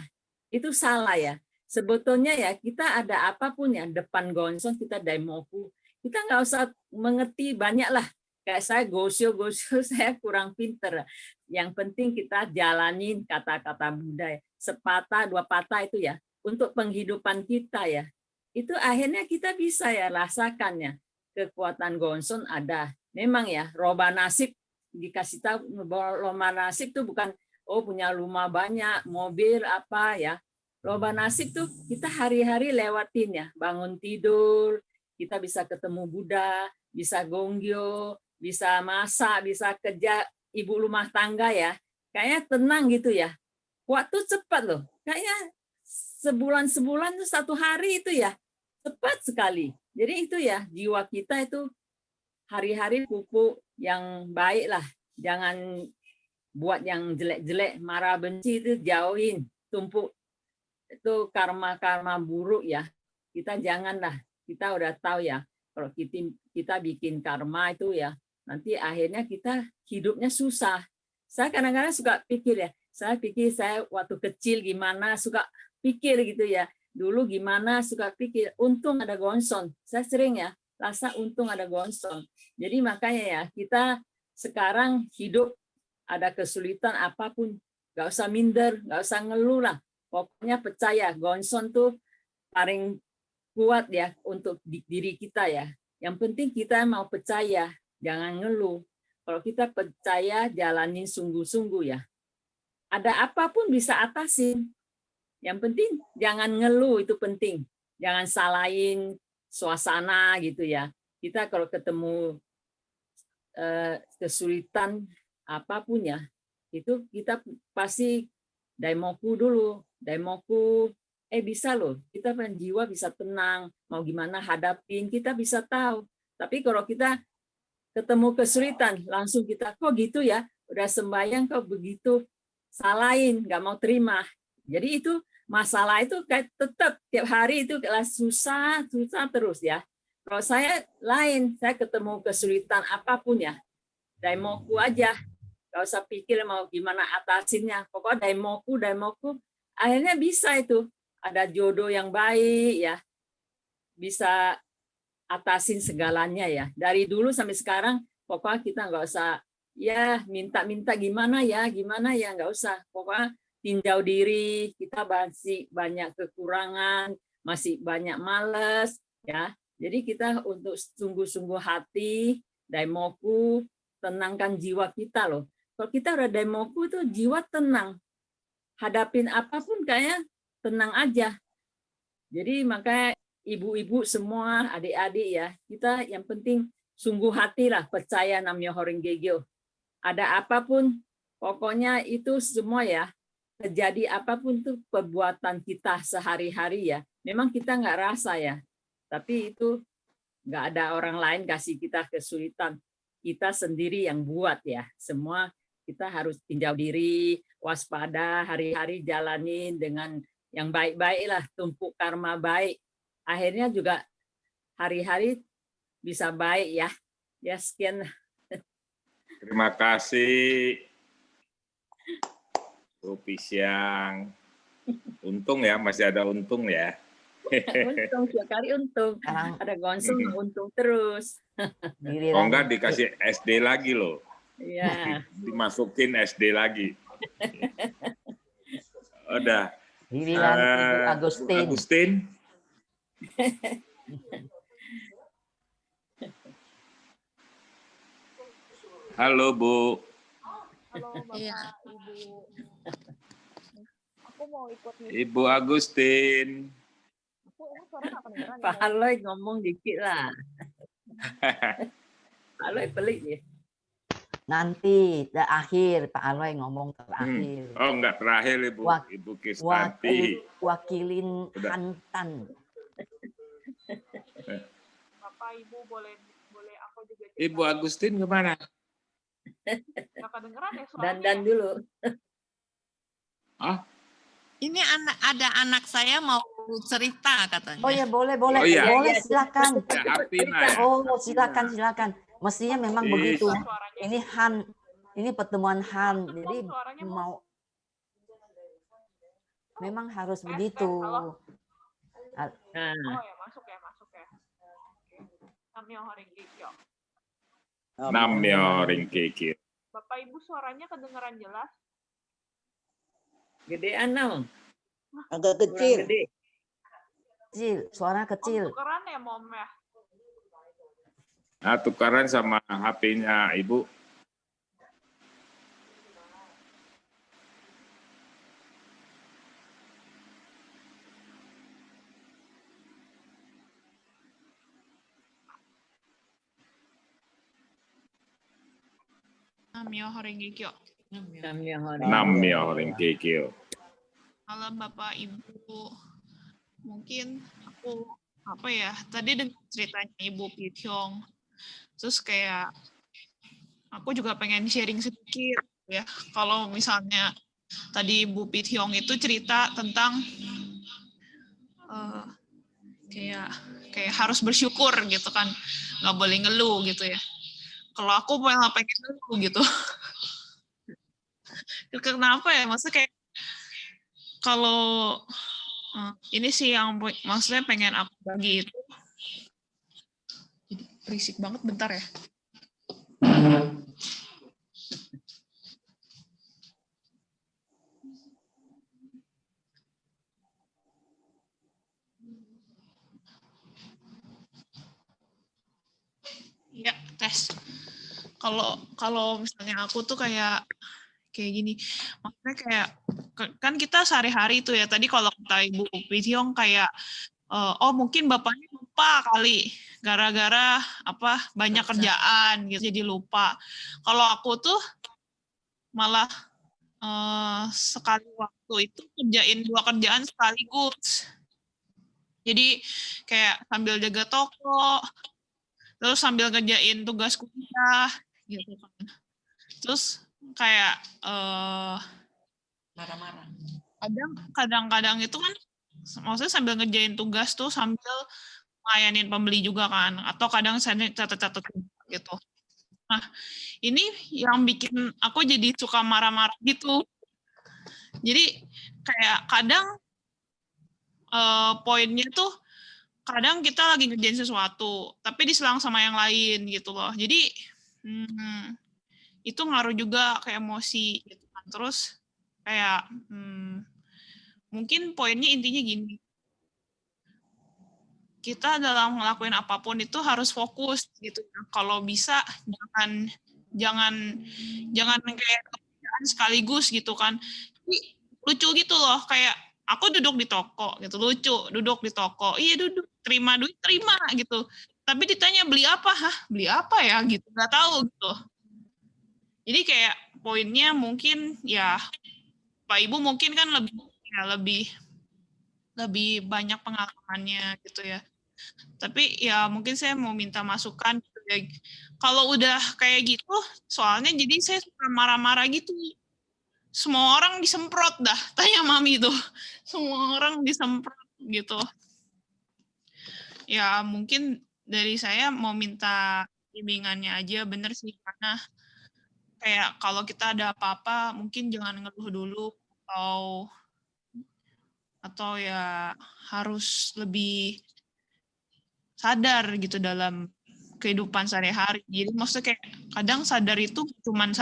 Itu salah ya. Sebetulnya ya kita ada apapun ya depan Gonson kita daimoku, kita nggak usah mengerti banyak lah. Kayak saya gosyo saya kurang pinter. Yang penting kita jalanin kata-kata Buddha, sepatah dua patah itu ya untuk penghidupan kita ya. Itu akhirnya kita bisa ya rasakannya, kekuatan Gonson ada. Memang ya roba nasib dikasih tahu, roba nasib itu bukan punya rumah banyak, mobil apa ya. Loba nasib tuh kita hari-hari lewatin ya, bangun tidur, kita bisa ketemu Buddha, bisa gonggyo, bisa masak, bisa kerja ibu rumah tangga ya. Kayaknya tenang gitu ya. Waktu cepat loh. Kayaknya sebulan tuh 1 hari itu ya. Cepat sekali. Jadi itu ya, jiwa kita itu hari-hari pupuk yang baik lah. Jangan buat yang jelek-jelek, marah benci itu jauhin. Tumpuk itu karma-karma buruk ya, kita janganlah. Kita udah tahu ya kalau kita bikin karma itu ya nanti akhirnya kita hidupnya susah. Saya kadang-kadang suka pikir ya, saya waktu kecil gimana, suka pikir gitu ya, dulu gimana, suka pikir untung ada Gonson. Saya sering ya rasa untung ada Gonson. Jadi makanya ya kita sekarang hidup ada kesulitan apapun, nggak usah minder, nggak usah ngeluh lah. Pokoknya percaya Gonson tuh paling kuat ya untuk diri kita ya. Yang penting kita mau percaya, jangan ngeluh. Kalau kita percaya, jalanin sungguh-sungguh ya. Ada apapun bisa atasin. Yang penting jangan ngeluh, itu penting. Jangan salahin suasana gitu ya. Kita kalau ketemu kesulitan apapun ya, itu kita pasti daimoku dulu. Daimoku, bisa loh, kita jiwa bisa tenang, mau gimana hadapin, kita bisa tahu. Tapi kalau kita ketemu kesulitan, langsung kita, kok gitu ya, udah sembahyang kok begitu, salahin, nggak mau terima. Jadi itu masalah itu kayak tetap tiap hari itu susah terus ya. Kalau saya lain, saya ketemu kesulitan apapun ya, daimoku aja, nggak usah pikir mau gimana atasinnya. Pokoknya daimoku, akhirnya bisa itu. Ada jodoh yang baik ya, bisa atasin segalanya ya. Dari dulu sampai sekarang, pokoknya kita nggak usah ya minta-minta gimana ya, nggak usah. Pokoknya tinjau diri, kita masih banyak kekurangan, masih banyak males ya. Jadi kita untuk sungguh-sungguh hati, daimoku, tenangkan jiwa kita loh. Kalau kita udah daimoku itu jiwa tenang. Hadapin apapun kayaknya tenang aja. Jadi makanya ibu-ibu semua, adik-adik ya, kita yang penting sungguh hatilah percaya Nam Myoho Renge Kyo. Ada apapun, pokoknya itu semua ya, terjadi apapun itu perbuatan kita sehari-hari ya. Memang kita nggak rasa ya, tapi itu nggak ada orang lain kasih kita kesulitan. Kita sendiri yang buat ya. Semua kita harus tinjau diri, waspada, hari-hari jalanin dengan yang baik-baik lah, tumpuk karma baik. Akhirnya juga hari-hari bisa baik ya. Ya sekian. Terima kasih Bu Pisyang. Untung ya, masih ada untung ya. Untung, sekali untung. Ada gonsong, untung terus. Kalau enggak dikasih SD lagi loh. Iya. Dimasukin SD lagi. Udah. Giliran Ibu Agustin. Agustin. Halo Bu. Halo Bapak, Iya. Ibu. Aku mau ikut nih. Ibu Agustin. Aku suara nggak kedengeran. Pak Aloy ngomong dikit lah. Pak Aloy pelik ya. Nanti terakhir Pak Aloy ngomong terakhir. Oh enggak terakhir Ibu. Ibu Kisnati. Wakilin Udah. Hantan. Bapak Ibu boleh aku juga. Ibu Agustin kemana? Nggak kedengeran ya suaranya. Dan dulu. Ah? Ini ada anak saya mau cerita katanya. Oh ya boleh. Oh, iya. Boleh silakan. Ya, Hartina ya. Oh silakan. Mestinya memang Ih. begitu. Suaranya. Ini pertemuan Han. Jadi Suaranya mau memang harus begitu. halo. Nah, Oh ya masuk ya. Oke. Nam Myoho Renge Kyo. Nam Myoho Renge Kyo. Bapak Ibu suaranya kedengeran jelas. gedean dong. Agak Kurang kecil. gede. Kecil, suara kecil. Tukeran ya Mom ya. Nah, tukaran sama HP-nya Ibu. Nam Myoho Renge Kyo. Nam Myoho Nam Myoho Renge Kyo. Halo Bapak Ibu. Mungkin aku tadi dengar ceritanya Ibu Pityong. Terus kayak aku juga pengen sharing sedikit ya. Kalau misalnya tadi Ibu Pityong itu cerita tentang kayak harus bersyukur gitu kan, nggak boleh ngeluh gitu ya. Kalau aku malah pengen ngeluh gitu. Kenapa ya? Maksudnya kayak kalau ini sih yang maksudnya pengen aku bagi itu. Jadi berisik banget, bentar ya. Ya, tes. Kalau misalnya aku tuh kayak gini, maksudnya kayak kan kita sehari-hari itu ya, tadi kalau kata Ibu Pityong kayak mungkin bapaknya lupa kali gara-gara banyak kerjaan gitu jadi lupa. Kalau aku tuh malah sekali waktu itu kerjain 2 kerjaan sekaligus. Jadi kayak sambil jaga toko, terus sambil ngerjain tugas kuliah gitu kan. Terus kayak Marah-marah. kadang-kadang itu kan maksudnya sambil ngerjain tugas tuh sambil ngelayanin pembeli juga kan, atau kadang saya catat-catat gitu. Nah, ini yang bikin aku jadi suka marah-marah gitu. Jadi kayak kadang poinnya tuh kadang kita lagi ngerjain sesuatu, tapi diselang sama yang lain gitu loh. Jadi itu ngaruh juga ke emosi gitu kan. Terus kayak mungkin poinnya intinya gini. Kita dalam ngelakuin apapun itu harus fokus gitu. Kalau bisa jangan kayak kerjaan sekaligus gitu kan. Jadi, lucu gitu loh, kayak aku duduk di toko gitu, lucu, duduk di toko. Iya duduk, terima duit, terima gitu. Tapi ditanya beli apa? Beli apa ya gitu, nggak tahu gitu. Jadi kayak poinnya mungkin ya Pak Ibu mungkin kan lebih banyak pengalamannya gitu ya. Tapi ya mungkin saya mau minta masukan gitu ya. Kalau udah kayak gitu, soalnya jadi saya suka marah-marah gitu. Semua orang disemprot dah, tanya Mami tuh. Semua orang disemprot gitu. Ya mungkin dari saya mau minta bimbingannya aja, bener sih, karena kayak kalau kita ada apa-apa mungkin jangan ngeluh dulu, atau ya harus lebih sadar gitu dalam kehidupan sehari-hari. Jadi maksudnya kayak kadang sadar itu cuman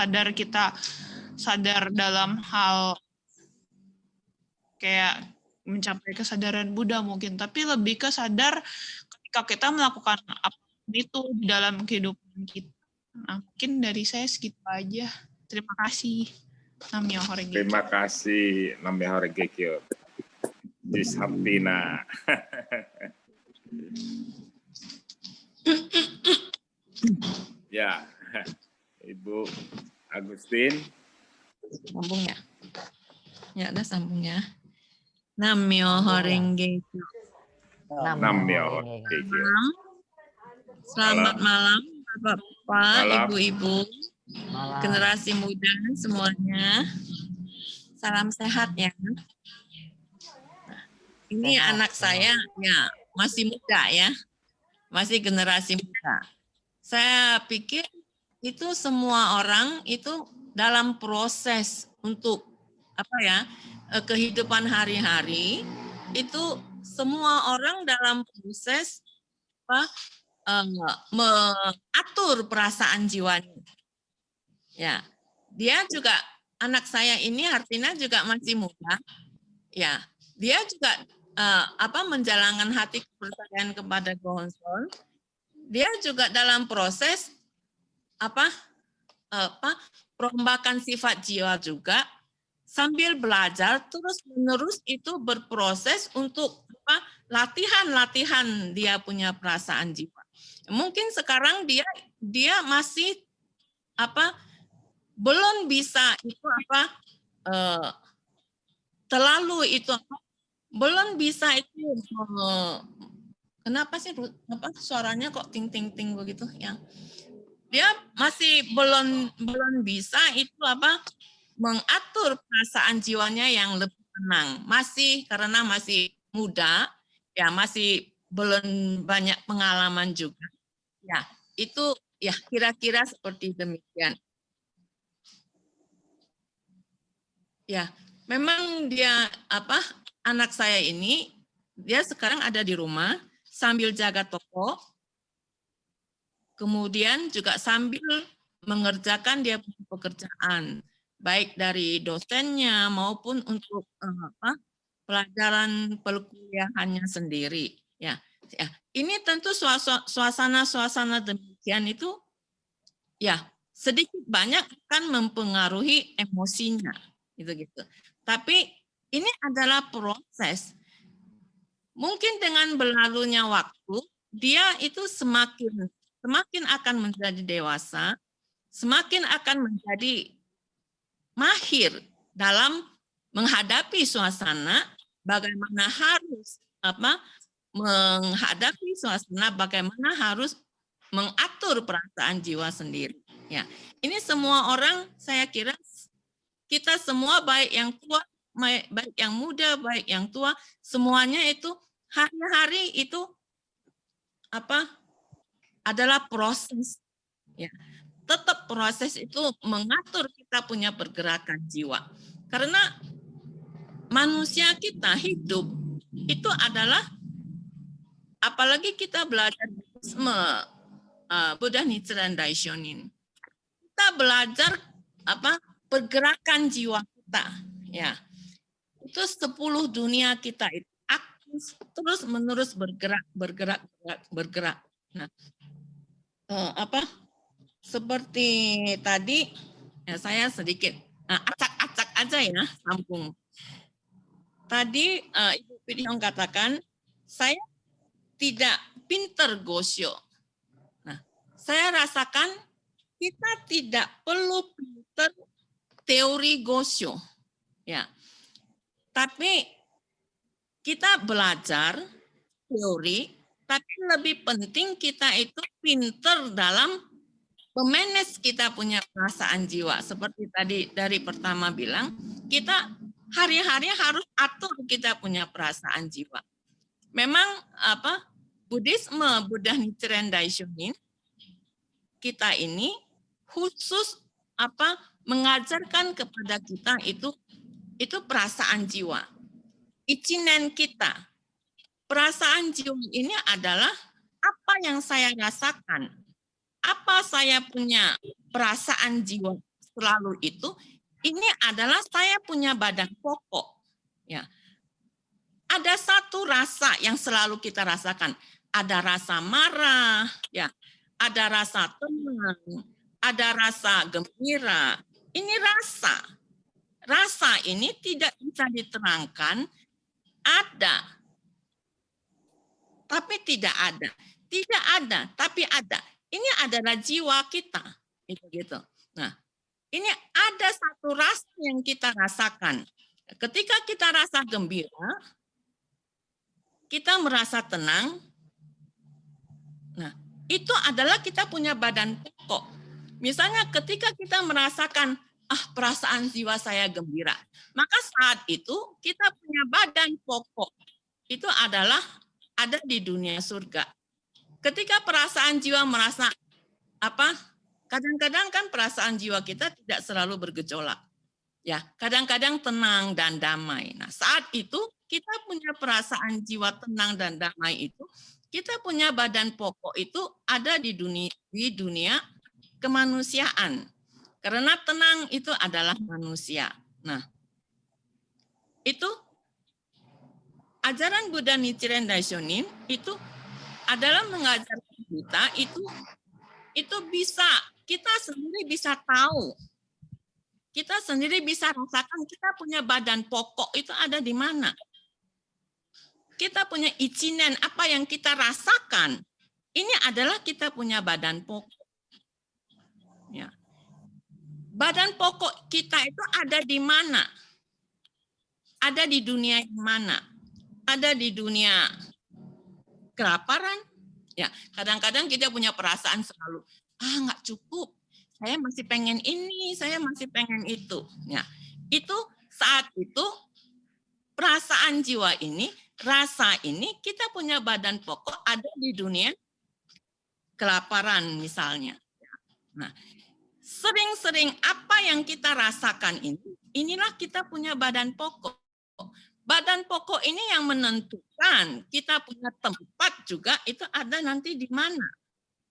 sadar dalam hal kayak mencapai kesadaran Buddha mungkin, tapi lebih ke sadar ketika kita melakukan apa itu di dalam kehidupan kita. Nah, mungkin dari saya segitu aja. Terima kasih. Namyo Horengekyo. Terima kasih Namyo Horengekyo. Disampina. Ya, Ibu Agustin. Sambung ya? Ya, ada sambungnya. Namyo Horengekyo. Namyo Horengekyo. Selamat malam, Bapak, Malam. Ibu-ibu, Malam. generasi muda semuanya. Salam sehat ya. Ini Sehat, anak saya ya masih muda ya, masih generasi muda. Saya pikir itu semua orang itu dalam proses untuk apa ya kehidupan hari-hari itu semua orang dalam proses mengatur perasaan jiwanya. Ya, dia juga anak saya ini artinya juga masih muda. Ya, dia juga menjalankan hati kepercayaan kepada Gohonson. Dia juga dalam proses perombakan sifat jiwa juga sambil belajar terus-menerus itu berproses untuk latihan dia punya perasaan jiwa. Mungkin sekarang dia masih belum bisa itu terlalu itu belum bisa itu kenapa sih suaranya kok ting ting ting begitu ya. Dia masih belum bisa itu mengatur perasaan jiwanya yang lebih tenang. Masih karena masih muda, ya masih belum banyak pengalaman juga. Ya, itu ya kira-kira seperti demikian. Ya, memang dia anak saya ini dia sekarang ada di rumah sambil jaga toko. Kemudian juga sambil mengerjakan dia pekerjaan baik dari dosennya maupun untuk pelajaran perkuliahannya sendiri. Ya, ini tentu suasana demikian itu ya sedikit banyak akan mempengaruhi emosinya gitu. Tapi ini adalah proses. Mungkin dengan berlalunya waktu dia itu semakin akan menjadi dewasa, semakin akan menjadi mahir dalam menghadapi suasana, bagaimana harus menghadapi suasana, bagaimana harus mengatur perasaan jiwa sendiri. Ya, ini semua orang, saya kira kita semua, baik yang tua, baik yang muda, baik yang tua, semuanya itu hari-hari itu adalah proses. Ya, tetap proses itu mengatur kita punya pergerakan jiwa. Karena manusia kita hidup itu adalah, apalagi kita belajar Buddha Nichiren Daishonin, kita belajar pergerakan jiwa kita, ya. Itu 10 dunia kita itu aktif terus menerus bergerak. Nah, seperti tadi ya, saya sedikit acak-acak aja ya, Lampung. Tadi Ibu Pidiong katakan saya tidak pinter Gosho. Nah, saya rasakan kita tidak perlu pinter teori Gosho, ya. Tapi kita belajar teori, tapi lebih penting kita itu pinter dalam memanage kita punya perasaan jiwa. Seperti tadi dari pertama bilang, kita hari-hari harus atur kita punya perasaan jiwa. Memang Buddhisme Buddha Nichiren Daishonin kita ini khusus mengajarkan kepada kita itu perasaan jiwa. Ichinen kita. Perasaan jiwa ini adalah apa yang saya rasakan. Apa saya punya perasaan jiwa selalu itu, ini adalah saya punya badan pokok. Ya. Ada satu rasa yang selalu kita rasakan. Ada rasa marah, ya. Ada rasa tenang, ada rasa gembira. Ini rasa. Rasa ini tidak bisa diterangkan, ada, tapi tidak ada. Tidak ada, tapi ada. Ini adalah jiwa kita. Gitu. Nah, ini ada satu rasa yang kita rasakan. Ketika kita rasa gembira, kita merasa tenang. Nah, itu adalah kita punya badan pokok. Misalnya ketika kita merasakan perasaan jiwa saya gembira, maka saat itu kita punya badan pokok. Itu adalah ada di dunia surga. Ketika perasaan jiwa merasa kadang-kadang kan perasaan jiwa kita tidak selalu bergejolak. Ya, kadang-kadang tenang dan damai. Nah, saat itu kita punya perasaan jiwa tenang dan damai itu, kita punya badan pokok itu ada di dunia kemanusiaan. Karena tenang itu adalah manusia. Nah, itu ajaran Buddha Nichiren Daishonin itu adalah mengajarkan kita itu bisa, kita sendiri bisa tahu. Kita sendiri bisa rasakan kita punya badan pokok itu ada di mana. Kita punya ichinen, apa yang kita rasakan. Ini adalah kita punya badan pokok. Ya. Badan pokok kita itu ada di mana? Ada di dunia yang mana? Ada di dunia kelaparan. Ya, kadang-kadang kita punya perasaan selalu, nggak cukup. Saya masih pengen ini, saya masih pengen itu. Ya, itu saat itu perasaan jiwa ini, rasa ini kita punya badan pokok ada di dunia kelaparan misalnya. Nah, sering-sering apa yang kita rasakan ini, inilah kita punya badan pokok. Badan pokok ini yang menentukan kita punya tempat juga itu ada nanti di mana.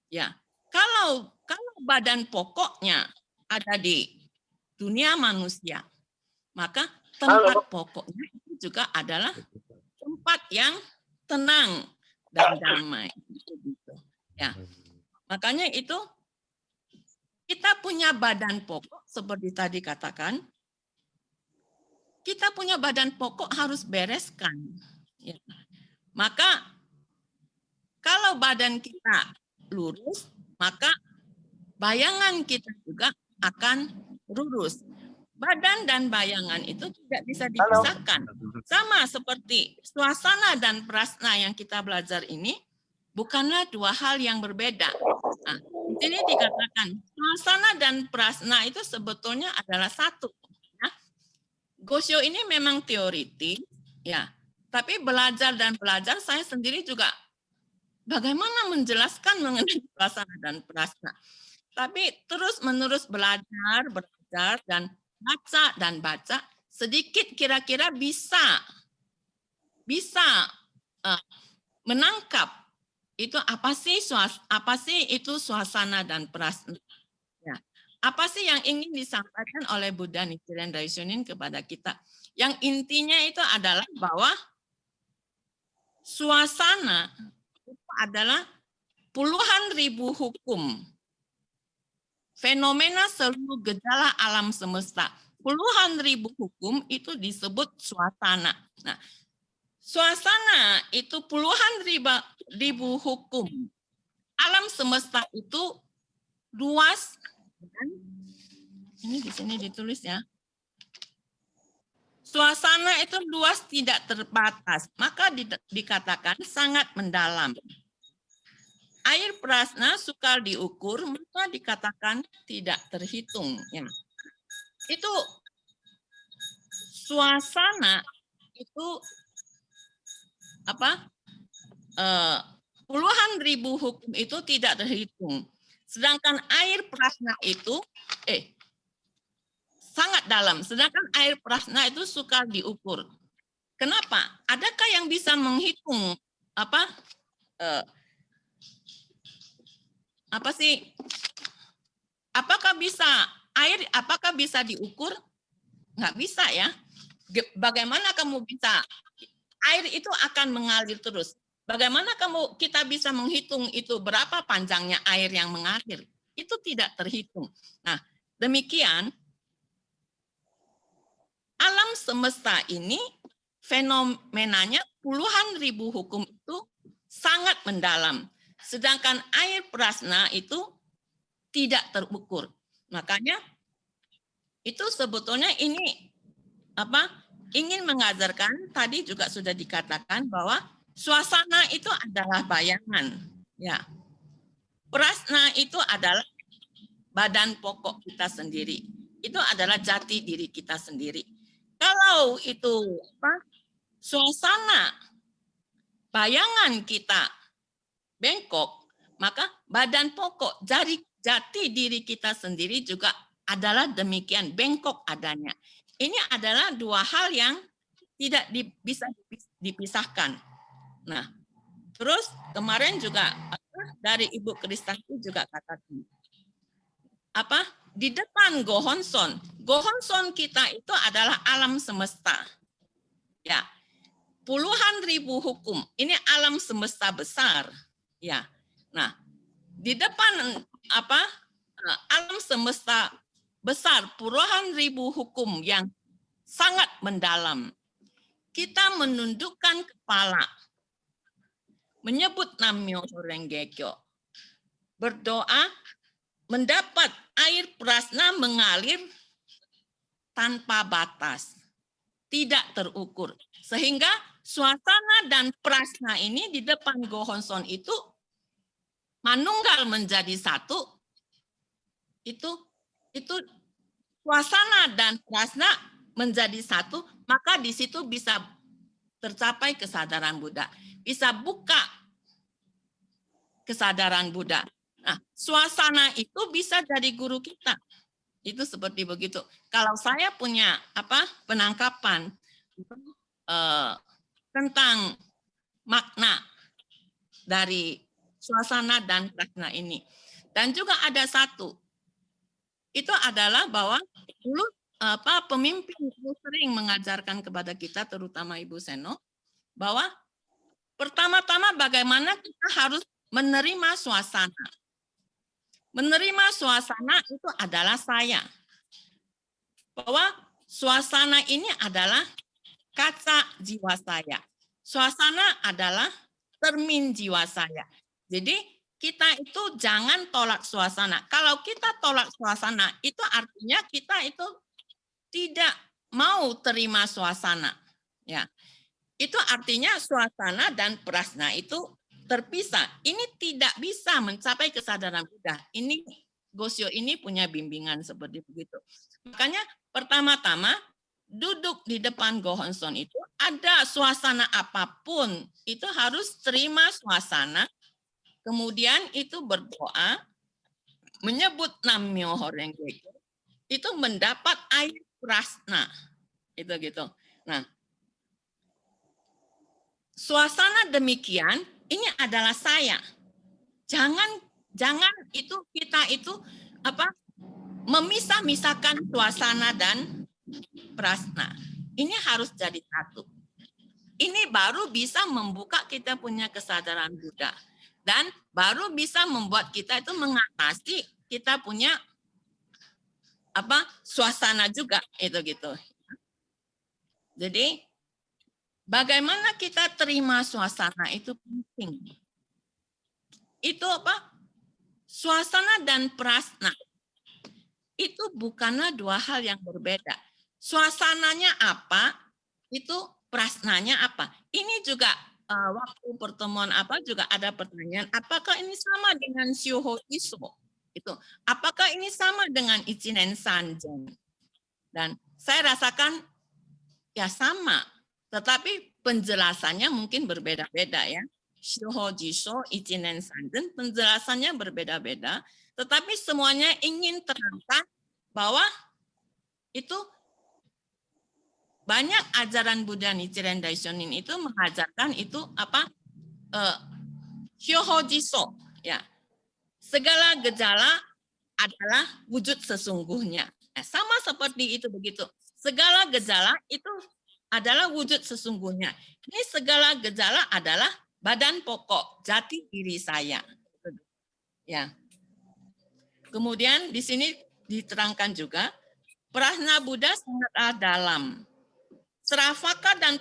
Ya, kalau badan pokoknya ada di dunia manusia, maka tempat pokoknya itu juga adalah tempat yang tenang dan damai. Ya, makanya itu kita punya badan pokok seperti tadi katakan. Kita punya badan pokok harus bereskan. Ya. Maka kalau badan kita lurus, maka bayangan kita juga akan lurus. Badan dan bayangan itu tidak bisa dipisahkan. Sama seperti suasana dan prasna yang kita belajar ini, bukanlah dua hal yang berbeda. Nah, di sini dikatakan suasana dan prasna itu sebetulnya adalah satu. Ya. Gosyo ini memang teoritis, ya. Tapi belajar saya sendiri juga bagaimana menjelaskan mengenai suasana dan prasna. Tapi terus-menerus belajar dan baca, sedikit kira-kira bisa menangkap itu apa sih itu suasana dan prasna. Ya. Apa sih yang ingin disampaikan oleh Buddha Nichiren Daishonin kepada kita? Yang intinya itu adalah bahwa suasana itu adalah puluhan ribu hukum, fenomena seluruh gejala alam semesta. Puluhan ribu hukum itu disebut suasana. Nah, suasana itu puluhan ribu hukum. Alam semesta itu luas. Ini di sini ditulis ya. Suasana itu luas tidak terbatas, maka dikatakan sangat mendalam. Air prasna sukar diukur, maka dikatakan tidak terhitung. Ya. Itu suasana itu puluhan ribu hukum itu tidak terhitung. Sedangkan air prasna itu sangat dalam. Sedangkan air prasna itu sukar diukur. Kenapa? Adakah yang bisa menghitung apakah bisa diukur? Nggak bisa ya. Bagaimana kamu bisa? Air itu akan mengalir terus. Bagaimana kita bisa menghitung itu berapa panjangnya air yang mengalir? Itu tidak terhitung. Nah, demikian alam semesta ini fenomenanya puluhan ribu hukum itu sangat mendalam. Sedangkan air prasna itu tidak terukur. Makanya itu sebetulnya ini ingin mengajarkan, tadi juga sudah dikatakan bahwa suasana itu adalah bayangan. Ya. Prasna itu adalah badan pokok kita sendiri. Itu adalah jati diri kita sendiri. Kalau itu suasana bayangan kita bengkok, maka badan pokok jati diri kita sendiri juga adalah demikian bengkok adanya. Ini adalah dua hal yang tidak bisa dipisahkan. Nah, terus kemarin juga dari Ibu Kristanti juga katakan di depan Gohonson kita itu adalah alam semesta. Ya, puluhan ribu hukum. Ini alam semesta besar. Ya, nah di depan alam semesta besar, puluhan ribu hukum yang sangat mendalam. Kita menundukkan kepala, menyebut Nam-myoho Renge Kyo, berdoa, mendapat air prasna mengalir tanpa batas, tidak terukur. Sehingga suasana dan prasna ini di depan Gohonson itu manunggal menjadi satu, itu suasana dan prasna menjadi satu, maka di situ bisa tercapai kesadaran Buddha, bisa buka kesadaran Buddha. Nah, suasana itu bisa jadi guru kita. Itu seperti begitu. Kalau saya punya penangkapan tentang makna dari suasana dan prasna ini. Dan juga ada satu, itu adalah bahwa dulu pemimpin itu sering mengajarkan kepada kita, terutama Ibu Seno, bahwa pertama-tama bagaimana kita harus menerima suasana. Menerima suasana itu adalah saya. Bahwa suasana ini adalah kaca jiwa saya. Suasana adalah cermin jiwa saya. Jadi kita itu jangan tolak suasana. Kalau kita tolak suasana, itu artinya kita itu tidak mau terima suasana. Ya, itu artinya suasana dan prasna itu terpisah. Ini tidak bisa mencapai kesadaran Buddha. Ini Gosyo ini punya bimbingan seperti begitu. Makanya pertama-tama duduk di depan Gohonson itu ada suasana apapun, itu harus terima suasana, kemudian itu berdoa, menyebut Nam-myoho Renge Kyo, itu mendapat air prasna. Itu gitu. Nah, suasana demikian ini adalah saya. Jangan itu kita itu memisah-misahkan suasana dan prasna. Ini harus jadi satu. Ini baru bisa membuka kita punya kesadaran Buddha. Dan baru bisa membuat kita itu mengatasi kita punya suasana juga itu gitu. Jadi bagaimana kita terima suasana itu penting. Itu suasana dan prasna itu bukanlah dua hal yang berbeda. Suasananya apa, itu prasnanya apa. Ini juga waktu pertemuan juga ada pertanyaan, apakah ini sama dengan Shuho Iso? Itu, apakah ini sama dengan Ichinen Sanjen? Dan saya rasakan ya sama, tetapi penjelasannya mungkin berbeda-beda ya. Shuho Jisho, Ichinen Sanjen, penjelasannya berbeda-beda, tetapi semuanya ingin terangkan bahwa itu banyak ajaran Buddha Nichiren Daishonin itu mengajarkan itu Shuho Jisho, ya. Segala gejala adalah wujud sesungguhnya. Sama seperti itu begitu. Segala gejala itu adalah wujud sesungguhnya. Ini segala gejala adalah badan pokok, jati diri saya. Ya. Kemudian di sini diterangkan juga, prasna Buddha sangatlah dalam. Sravaka dan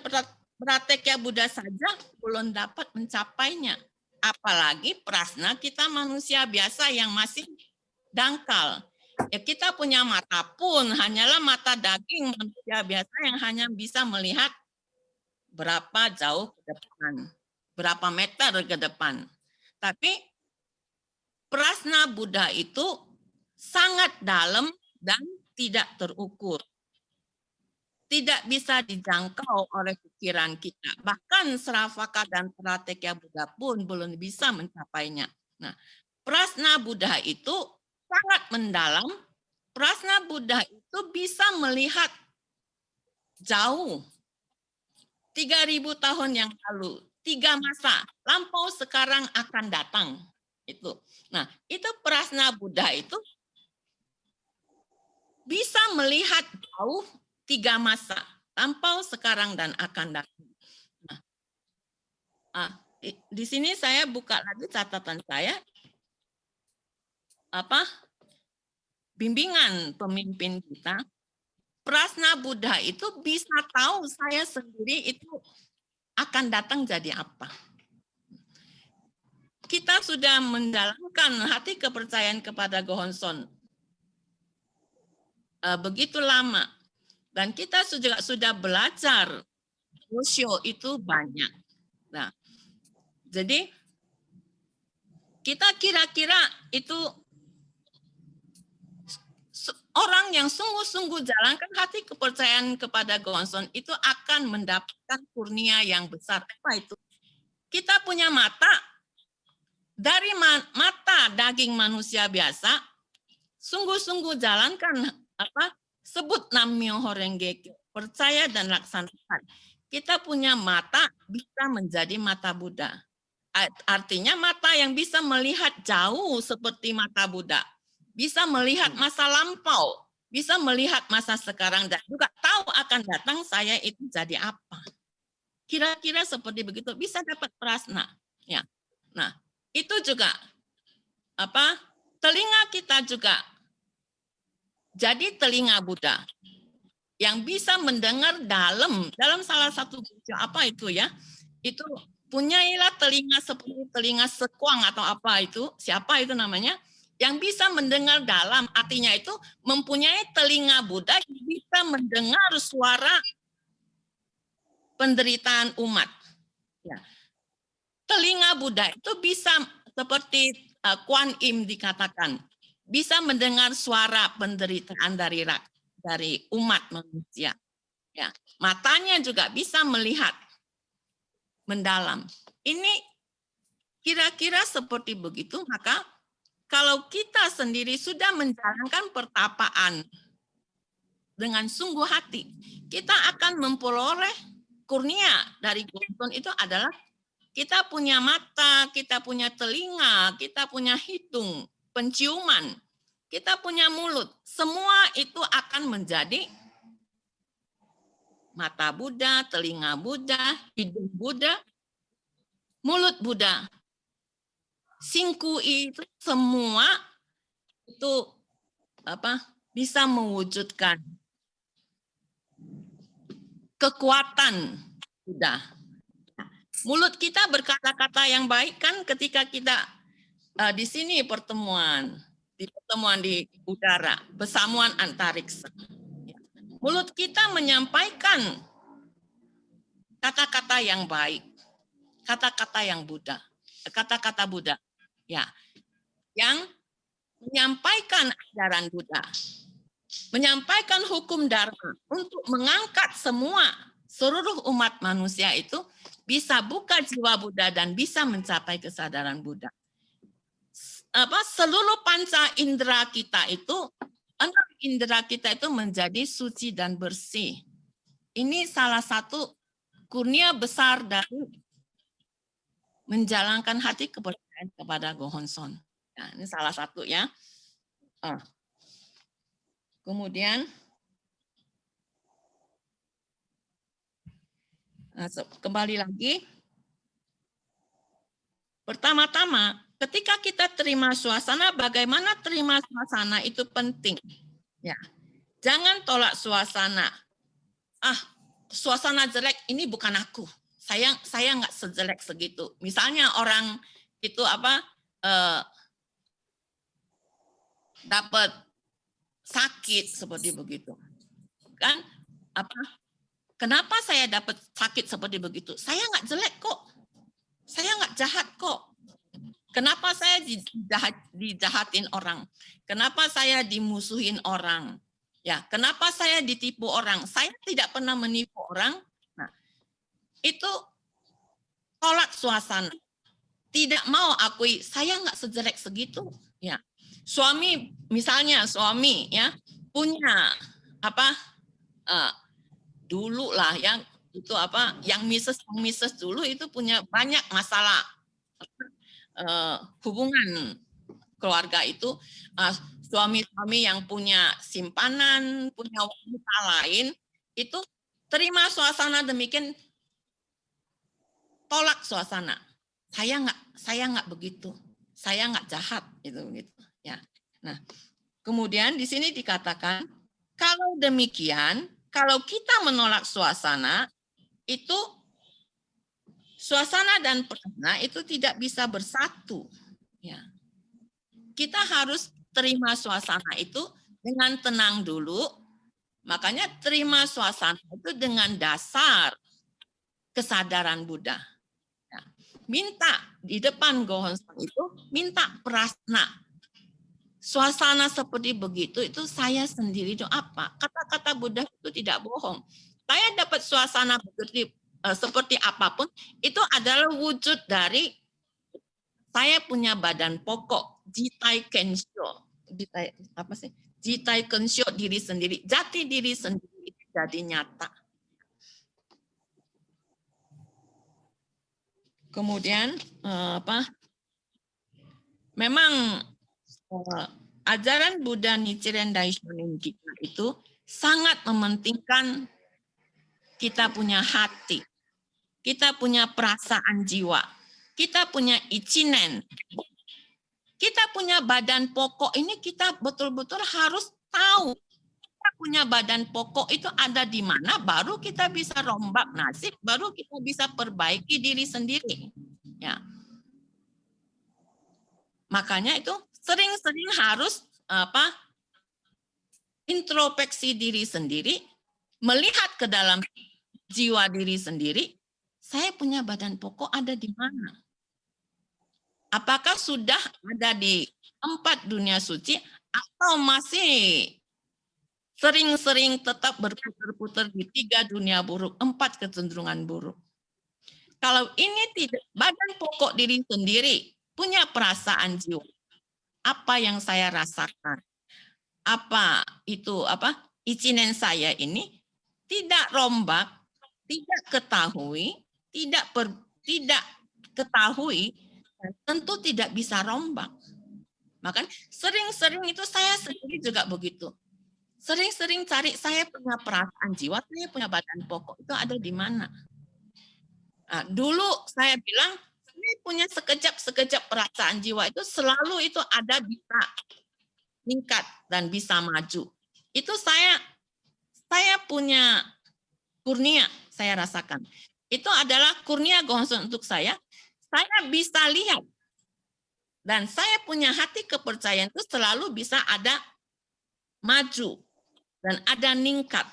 pratekya Buddha saja belum dapat mencapainya. Apalagi prasna kita manusia biasa yang masih dangkal. Ya, kita punya mata pun hanyalah mata daging manusia biasa yang hanya bisa melihat berapa jauh ke depan. Berapa meter ke depan. Tapi prasna Buddha itu sangat dalam dan tidak terukur. Tidak bisa dijangkau oleh pikiran kita. Bahkan Sravaka dan Pratekya Buddha pun belum bisa mencapainya. Nah, prasna Buddha itu sangat mendalam. Prasna Buddha itu bisa melihat jauh. 3.000 tahun yang lalu. 3 masa, lampau, sekarang, akan datang. Itu. Nah, itu prasna Buddha itu bisa melihat jauh 3 masa, lampau, sekarang, dan akan datang. Nah, di sini saya buka lagi catatan saya. Bimbingan pemimpin kita. Prasna Buddha itu bisa tahu saya sendiri itu akan datang jadi apa. Kita sudah menjalankan hati kepercayaan kepada Gohonson begitu lama. Dan kita sudah belajar Gosyo itu banyak. Nah, jadi kita kira-kira itu orang yang sungguh-sungguh jalankan hati kepercayaan kepada Gohonson itu akan mendapatkan kurnia yang besar. Apa itu? Kita punya mata, dari mata daging manusia biasa, sungguh-sungguh jalankan sebut Nam-myoho Renge Kyo, percaya dan laksanakan. Kita punya mata bisa menjadi mata Buddha. Artinya mata yang bisa melihat jauh seperti mata Buddha. Bisa melihat masa lampau, bisa melihat masa sekarang, dan juga tahu akan datang saya itu jadi apa. Kira-kira seperti begitu, bisa dapat prasna. Ya. Nah, itu juga telinga kita juga jadi telinga Buddha yang bisa mendengar dalam salah satu apa itu ya, itu punyailah telinga seperti telinga sekuang atau apa itu, siapa itu namanya, yang bisa mendengar dalam, artinya itu mempunyai telinga Buddha yang bisa mendengar suara penderitaan umat. Ya. telinga Buddha itu bisa seperti Kuan Im dikatakan, bisa mendengar suara penderitaan dari umat manusia. Ya, matanya juga bisa melihat mendalam. Ini kira-kira seperti begitu, maka kalau kita sendiri sudah menjalankan pertapaan dengan sungguh hati, kita akan memperoleh kurnia dari Gohonson itu adalah kita punya mata, kita punya telinga, kita punya hidung, penciuman, kita punya mulut. Semua itu akan menjadi mata Buddha, telinga Buddha, hidung Buddha, mulut Buddha. Singku itu semua itu bisa mewujudkan kekuatan Buddha. Mulut kita berkata-kata yang baik kan ketika kita di sini pertemuan di udara, persamuan antariksa. Mulut kita menyampaikan kata-kata yang baik, kata-kata yang Buddha, kata-kata Buddha, ya, yang menyampaikan ajaran Buddha, menyampaikan hukum Dharma untuk mengangkat seluruh umat manusia itu bisa buka jiwa Buddha dan bisa mencapai kesadaran Buddha. Seluruh panca indera kita itu, 6 indera kita itu menjadi suci dan bersih. Ini salah satu kurnia besar dari menjalankan hati kepercayaan kepada Gohonson. Nah, ini salah satu ya. Kemudian kembali lagi. Pertama-tama, ketika kita terima suasana, bagaimana terima suasana itu penting. Ya, jangan tolak suasana. Suasana jelek ini bukan aku. Saya nggak sejelek segitu. Misalnya orang itu dapat sakit seperti begitu, kan? Kenapa saya dapat sakit seperti begitu? Saya nggak jelek kok. Saya nggak jahat kok. Kenapa saya dijahatin orang? Kenapa saya dimusuhin orang? Ya, kenapa saya ditipu orang? Saya tidak pernah menipu orang. Nah, itu tolak suasana. Tidak mau akui saya nggak sejelek segitu. Ya, misalnya suami ya punya dulu lah yang itu yang Mrs. dulu itu punya banyak masalah hubungan keluarga itu, suami-suami yang punya simpanan, punya wanita lain itu terima suasana demikian, tolak suasana. Saya nggak begitu, saya nggak jahat itu gitu ya. Nah, kemudian di sini dikatakan kalau demikian, kalau kita menolak suasana itu suasana dan prana itu tidak bisa bersatu. Ya. Kita harus terima suasana itu dengan tenang dulu. Makanya terima suasana itu dengan dasar kesadaran Buddha. Ya. Minta di depan Gohonson itu, minta prasna. Suasana seperti begitu itu saya sendiri itu apa? Kata-kata Buddha itu tidak bohong. Saya dapat suasana seperti apapun, itu adalah wujud dari saya punya badan pokok, Jitai Kensho. Jitai Kensho, diri sendiri. Jati diri sendiri jadi nyata. Kemudian memang ajaran Buddha Nichiren Daishonin kita itu sangat mementingkan kita punya hati, kita punya perasaan jiwa, kita punya ichinen, kita punya badan pokok. Ini kita betul-betul harus tahu kita punya badan pokok itu ada di mana, baru kita bisa rombak nasib, baru kita bisa perbaiki diri sendiri. Ya. Makanya itu sering-sering harus introspeksi diri sendiri, melihat ke dalam jiwa diri sendiri, saya punya badan pokok ada di mana? Apakah sudah ada di 4 dunia suci atau masih sering-sering tetap berputar-putar di 3 dunia buruk, 4 kecenderungan buruk? Kalau ini tidak, badan pokok diri sendiri punya perasaan jiwa. Apa yang saya rasakan? Apa itu, ichinen saya ini tidak rombak, tidak ketahui, tidak ketahui, tentu tidak bisa rombak. Maka sering-sering itu saya sendiri juga begitu. Sering-sering cari, saya punya perasaan jiwa, saya punya badan pokok, itu ada di mana? Nah, dulu saya bilang, saya punya sekejap-sekejap perasaan jiwa itu selalu itu ada bisa meningkat dan bisa maju. Itu saya punya kurnia, saya rasakan. Itu adalah kurnia Gohonson untuk saya bisa lihat. Dan saya punya hati kepercayaan itu selalu bisa ada maju dan ada meningkat.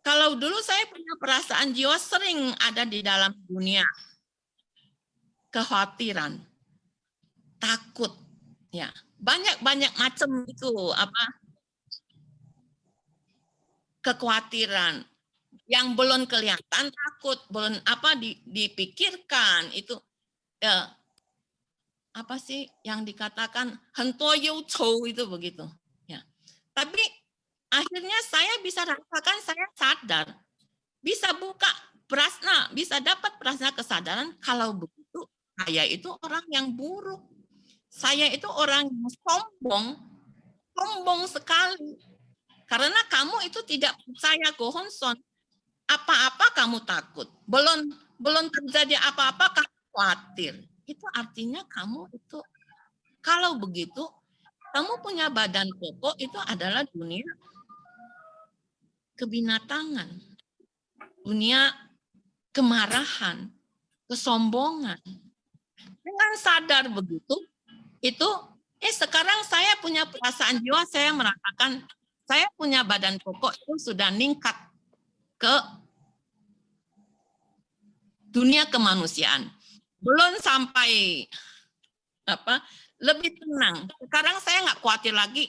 Kalau dulu saya punya perasaan jiwa sering ada di dalam dunia kekhawatiran, takut, ya banyak macam itu kekhawatiran yang belum kelihatan, takut belum dipikirkan itu apa sih yang dikatakan hentoyo chou itu begitu, ya. Tapi akhirnya saya bisa rasakan, saya sadar, bisa buka prasna, bisa dapat prasna kesadaran kalau begitu saya itu orang yang buruk. Saya itu orang yang sombong sekali. Karena kamu itu tidak percaya Gohonson. Apa-apa kamu takut. Belum terjadi apa-apa kamu khawatir. Itu artinya kamu itu, kalau begitu, kamu punya badan pokok itu adalah dunia kebinatangan, dunia kemarahan, kesombongan. Dengan sadar begitu, itu sekarang saya punya perasaan jiwa, saya merasakan saya punya badan pokok itu sudah meningkat ke dunia kemanusiaan. Belum sampai lebih tenang. Sekarang saya nggak khawatir lagi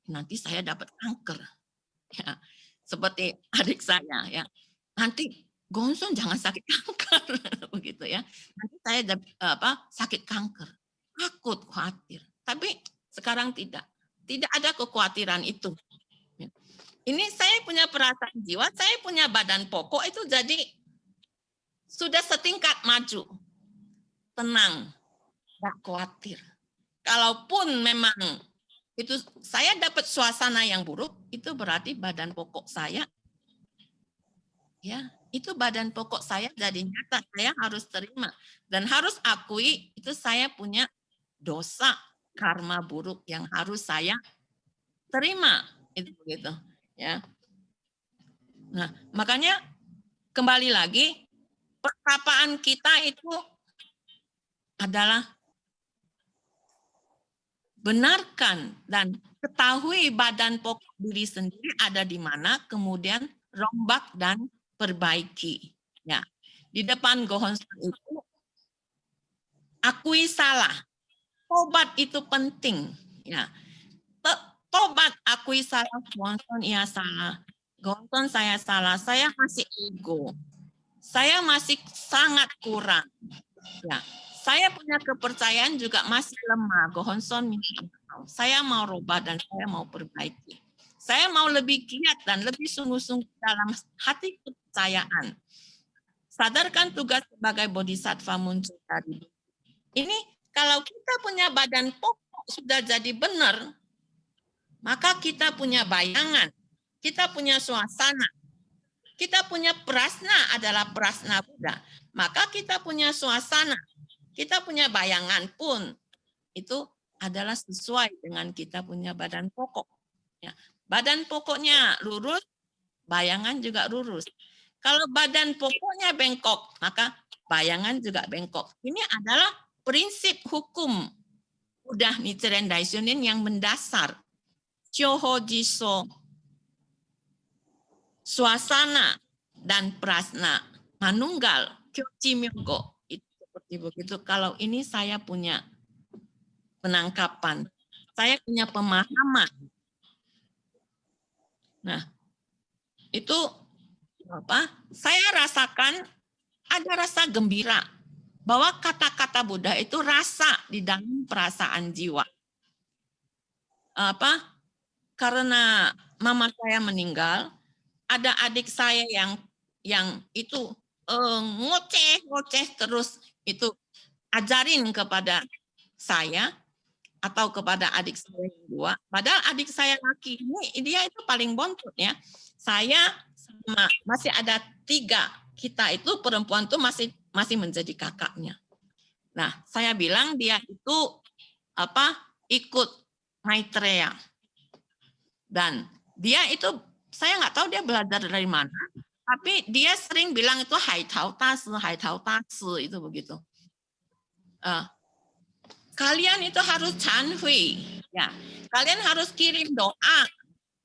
nanti saya dapat kanker. Ya, seperti adik saya, ya. Nanti Gohonson jangan sakit kanker begitu, ya. Nanti saya sakit kanker. Takut, khawatir. Tapi sekarang tidak ada kekhawatiran itu. Ini saya punya perasaan jiwa, saya punya badan pokok itu jadi sudah setingkat maju. Tenang, tidak khawatir. Kalaupun memang itu saya dapat suasana yang buruk, itu berarti badan pokok saya, ya, itu badan pokok saya jadi nyata, saya harus terima dan harus akui itu saya punya dosa karma buruk yang harus saya terima, itu begitu, ya. Nah, makanya kembali lagi pertapaan kita itu adalah benarkan dan ketahui badan pokok diri sendiri ada di mana, kemudian rombak dan perbaiki. Ya, di depan Gohonson itu akui salah. Tobat itu penting. Ya, tobat, akui salah. Gohonson, iya salah. Gohonson, saya salah. Saya masih ego. Saya masih sangat kurang. Ya, saya punya kepercayaan juga masih lemah. Gohonson minta maaf. Saya mau rubah dan saya mau perbaiki. Saya mau lebih giat dan lebih sungguh-sungguh dalam hati kepercayaan. Sadarkan tugas sebagai bodhisattva muncul tadi. Ini kalau kita punya badan pokok sudah jadi benar, maka kita punya bayangan, kita punya suasana, kita punya prasna adalah prasna Buddha. Maka kita punya suasana, kita punya bayangan pun itu adalah sesuai dengan kita punya badan pokok. Ya, badan pokoknya lurus, bayangan juga lurus. Kalau badan pokoknya bengkok, maka bayangan juga bengkok. Ini adalah prinsip hukum Buddha Nichiren Daishonin yang mendasar. Choho jiso, suasana dan prasna manunggal, kyochi myogo. seperti begitu. Kalau ini saya punya penangkapan, saya punya pemahaman. Nah, itu apa? Saya rasakan ada rasa gembira bahwa kata-kata Buddha itu rasa di dalam perasaan jiwa. Apa? Karena mama saya meninggal, ada adik saya yang itu ngoceh terus itu ajarin kepada saya atau kepada adik saya yang dua. Padahal adik saya laki ini dia itu paling bontot ya. Saya sama masih ada 3, kita itu perempuan tuh masih menjadi kakaknya. Nah, saya bilang dia itu ikut Maitreya. Dan dia itu saya nggak tahu dia belajar dari mana, tapi dia sering bilang itu hai tao ta si itu begitu. Kalian itu harus canhui, ya. Kalian harus kirim doa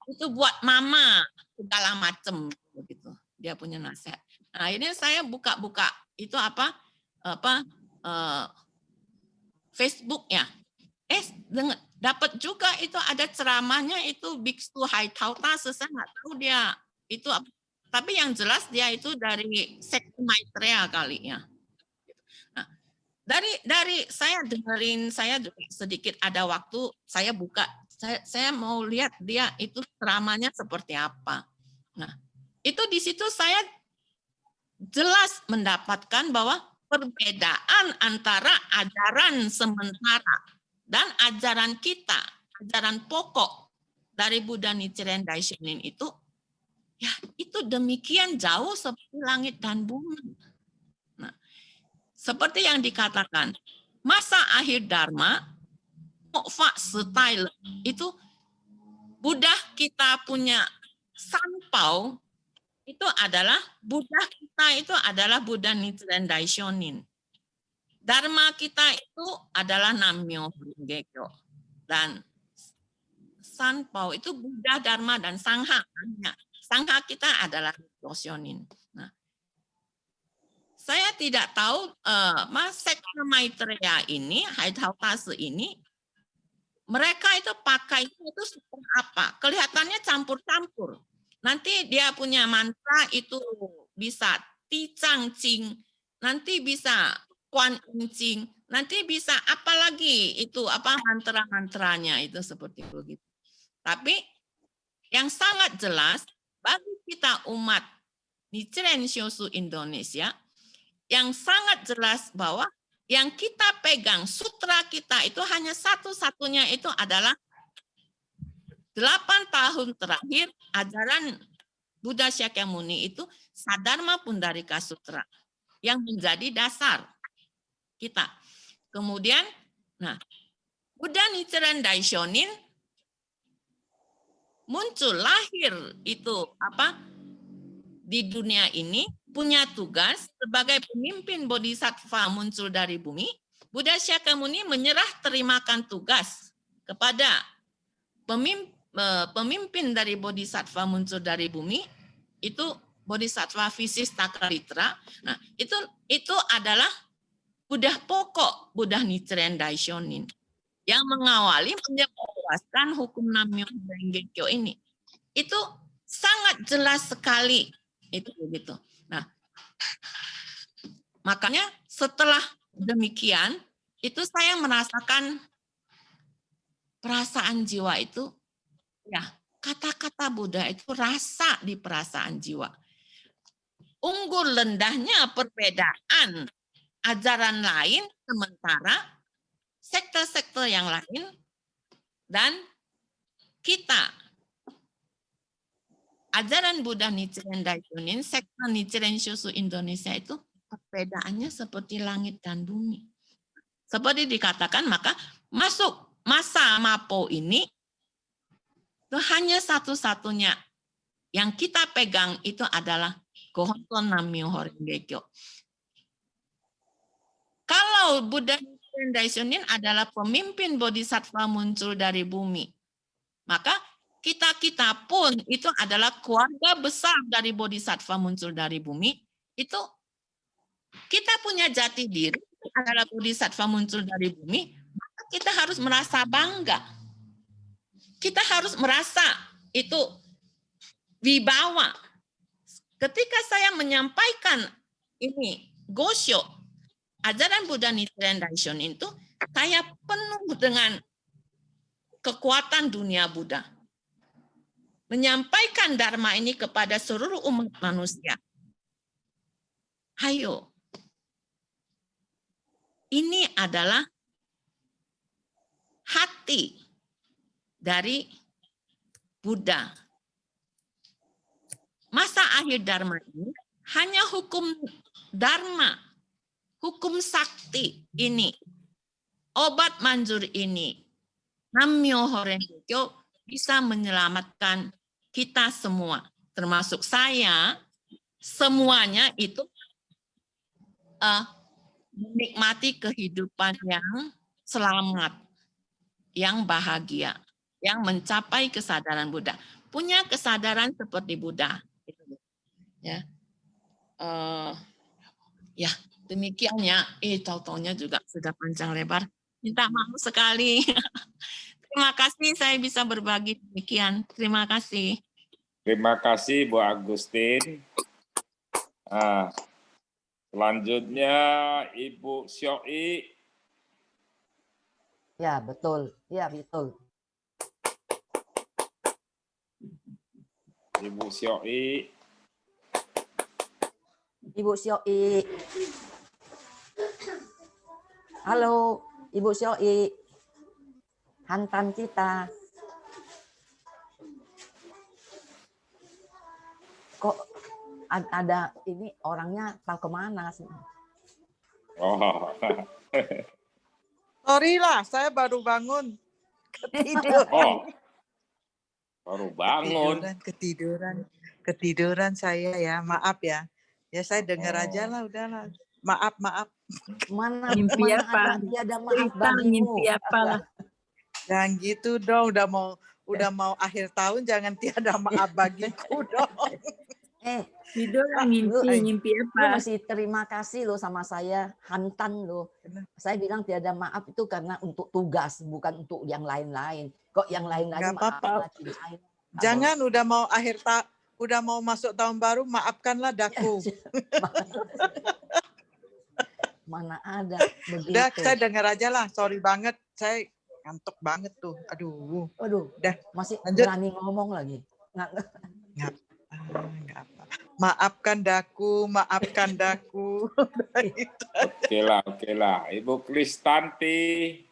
itu buat mama segala macam begitu. Dia punya nasihat. Nah ini saya buka-buka itu Facebook ya. Dapat juga itu ada ceramahnya itu Biksu Hai Tao Ta, saya nggak tahu dia itu apa. Tapi yang jelas dia itu dari sekte Maitreya kali ya. Nah, dari saya dengerin, saya sedikit ada waktu saya buka, saya mau lihat dia itu ceramahnya seperti apa. Nah, itu di situ saya jelas mendapatkan bahwa perbedaan antara ajaran sementara dan ajaran kita, ajaran pokok dari Buddha Nichiren Daishonin itu, ya itu demikian jauh seperti langit dan bumi. Nah, seperti yang dikatakan, masa akhir Dharma, Mokfa Style, itu Buddha kita punya sanpao, itu adalah Buddha kita itu adalah Buddha Nichiren Daishonin. Dharma kita itu adalah Nammyo Horingekyo. Dan sanpao itu Buddha, Dharma, dan Sangha. Sangha kita adalah Daishonin. Nah, saya tidak tahu sekte Maitreya ini, Hai Tao Ta Si ini, mereka itu pakai itu seperti apa? Kelihatannya campur-campur. Nanti dia punya mantra itu bisa Ti Chang Ching, nanti bisa Kuan Yin Ching, nanti bisa apa lagi itu mantra-mantranya itu seperti begitu. Tapi yang sangat jelas bagi kita umat Nichiren Shoshu Indonesia, yang sangat jelas bahwa yang kita pegang sutra kita itu hanya satu-satunya itu adalah 8 tahun terakhir ajaran Buddha Shakyamuni itu Sadharma Pundarika Sutra yang menjadi dasar kita. Kemudian, nah, Buddha Nichiren Daishonin muncul lahir itu di dunia ini punya tugas sebagai pemimpin bodhisattva muncul dari bumi. Buddha Shakyamuni menyerah terimakan tugas kepada pemimpin dari bodhisattva muncul dari bumi, itu bodhisattva Visistha Kalitra. Nah, itu adalah Buddha pokok Buddha Nichiren Daishonin yang mengawali menjelaskan hukum Nammyo Horingekyo ini. Itu sangat jelas sekali itu begitu. Nah, makanya setelah demikian itu saya merasakan perasaan jiwa itu, ya kata-kata Buddha itu rasa di perasaan jiwa. Unggul rendahnya perbedaan ajaran lain sementara sekte-sekte yang lain dan kita ajaran Buddha Nichiren Daishonin, sekte Nichiren Shoshu Indonesia itu perbedaannya seperti langit dan bumi. Seperti dikatakan, maka masuk masa Mapo ini itu hanya satu-satunya yang kita pegang itu adalah Gohonton Nammyo Horingekyo. Kalau Buddha Nichiren Daishonin adalah pemimpin bodhisattva muncul dari bumi, maka kita pun itu adalah keluarga besar dari bodhisattva muncul dari bumi. Itu kita punya jati diri adalah bodhisattva muncul dari bumi, maka kita harus merasa bangga. Kita harus merasa itu wibawa. Ketika saya menyampaikan ini Gosho, ajaran Buddha Nichiren Daishonin itu, saya penuh dengan kekuatan dunia Buddha. Menyampaikan Dharma ini kepada seluruh umat manusia. Hayo. Ini adalah hati dari Buddha. Masa akhir Dharma ini hanya hukum Dharma, hukum sakti ini, obat manjur ini, Nam-myoho Renge Kyo bisa menyelamatkan kita semua, termasuk saya, semuanya itu menikmati kehidupan yang selamat, yang bahagia, yang mencapai kesadaran Buddha, punya kesadaran seperti Buddha. Ya, ya demikian ya. Tahu-taunya juga sudah panjang lebar. Minta maaf sekali. Terima kasih saya bisa berbagi demikian. Terima kasih. Terima kasih Bu Agustin. Selanjutnya Ibu Syoi. Ya, betul. Ya, betul. Ibu Syoi. Ibu Syoi. Halo, Ibu Syoi. Hantan kita. Kok ada ini orangnya tahu kemana sih? Oh. Sorry lah, saya baru bangun. Ketiduran. Oh. Baru bangun. Ketiduran saya ya. Maaf ya. Ya saya dengar aja lah, udahlah. Maaf. Mana Mimpi mana apa? ada maaf Cerita bagimu. mimpi apa lah. Jangan gitu dong, udah mau akhir tahun, jangan tiada maaf bagiku dong. Tidur lu mimpi apa? masih terima kasih lo sama saya, hantan lo. Saya bilang tiada maaf itu karena untuk tugas, bukan untuk yang lain-lain. Kok yang lain-lain Nggak apa-apa. maaf lah, Jangan udah mau masuk tahun baru, maafkanlah daku. Mana ada begitu. Udah, saya dengar aja lah. Sorry banget, saya ngantuk banget tuh. Aduh. Udah, masih lanjut. berani ngomong lagi. Nggak apa. Maafkan daku. Oke lah. Ibu Kristanti.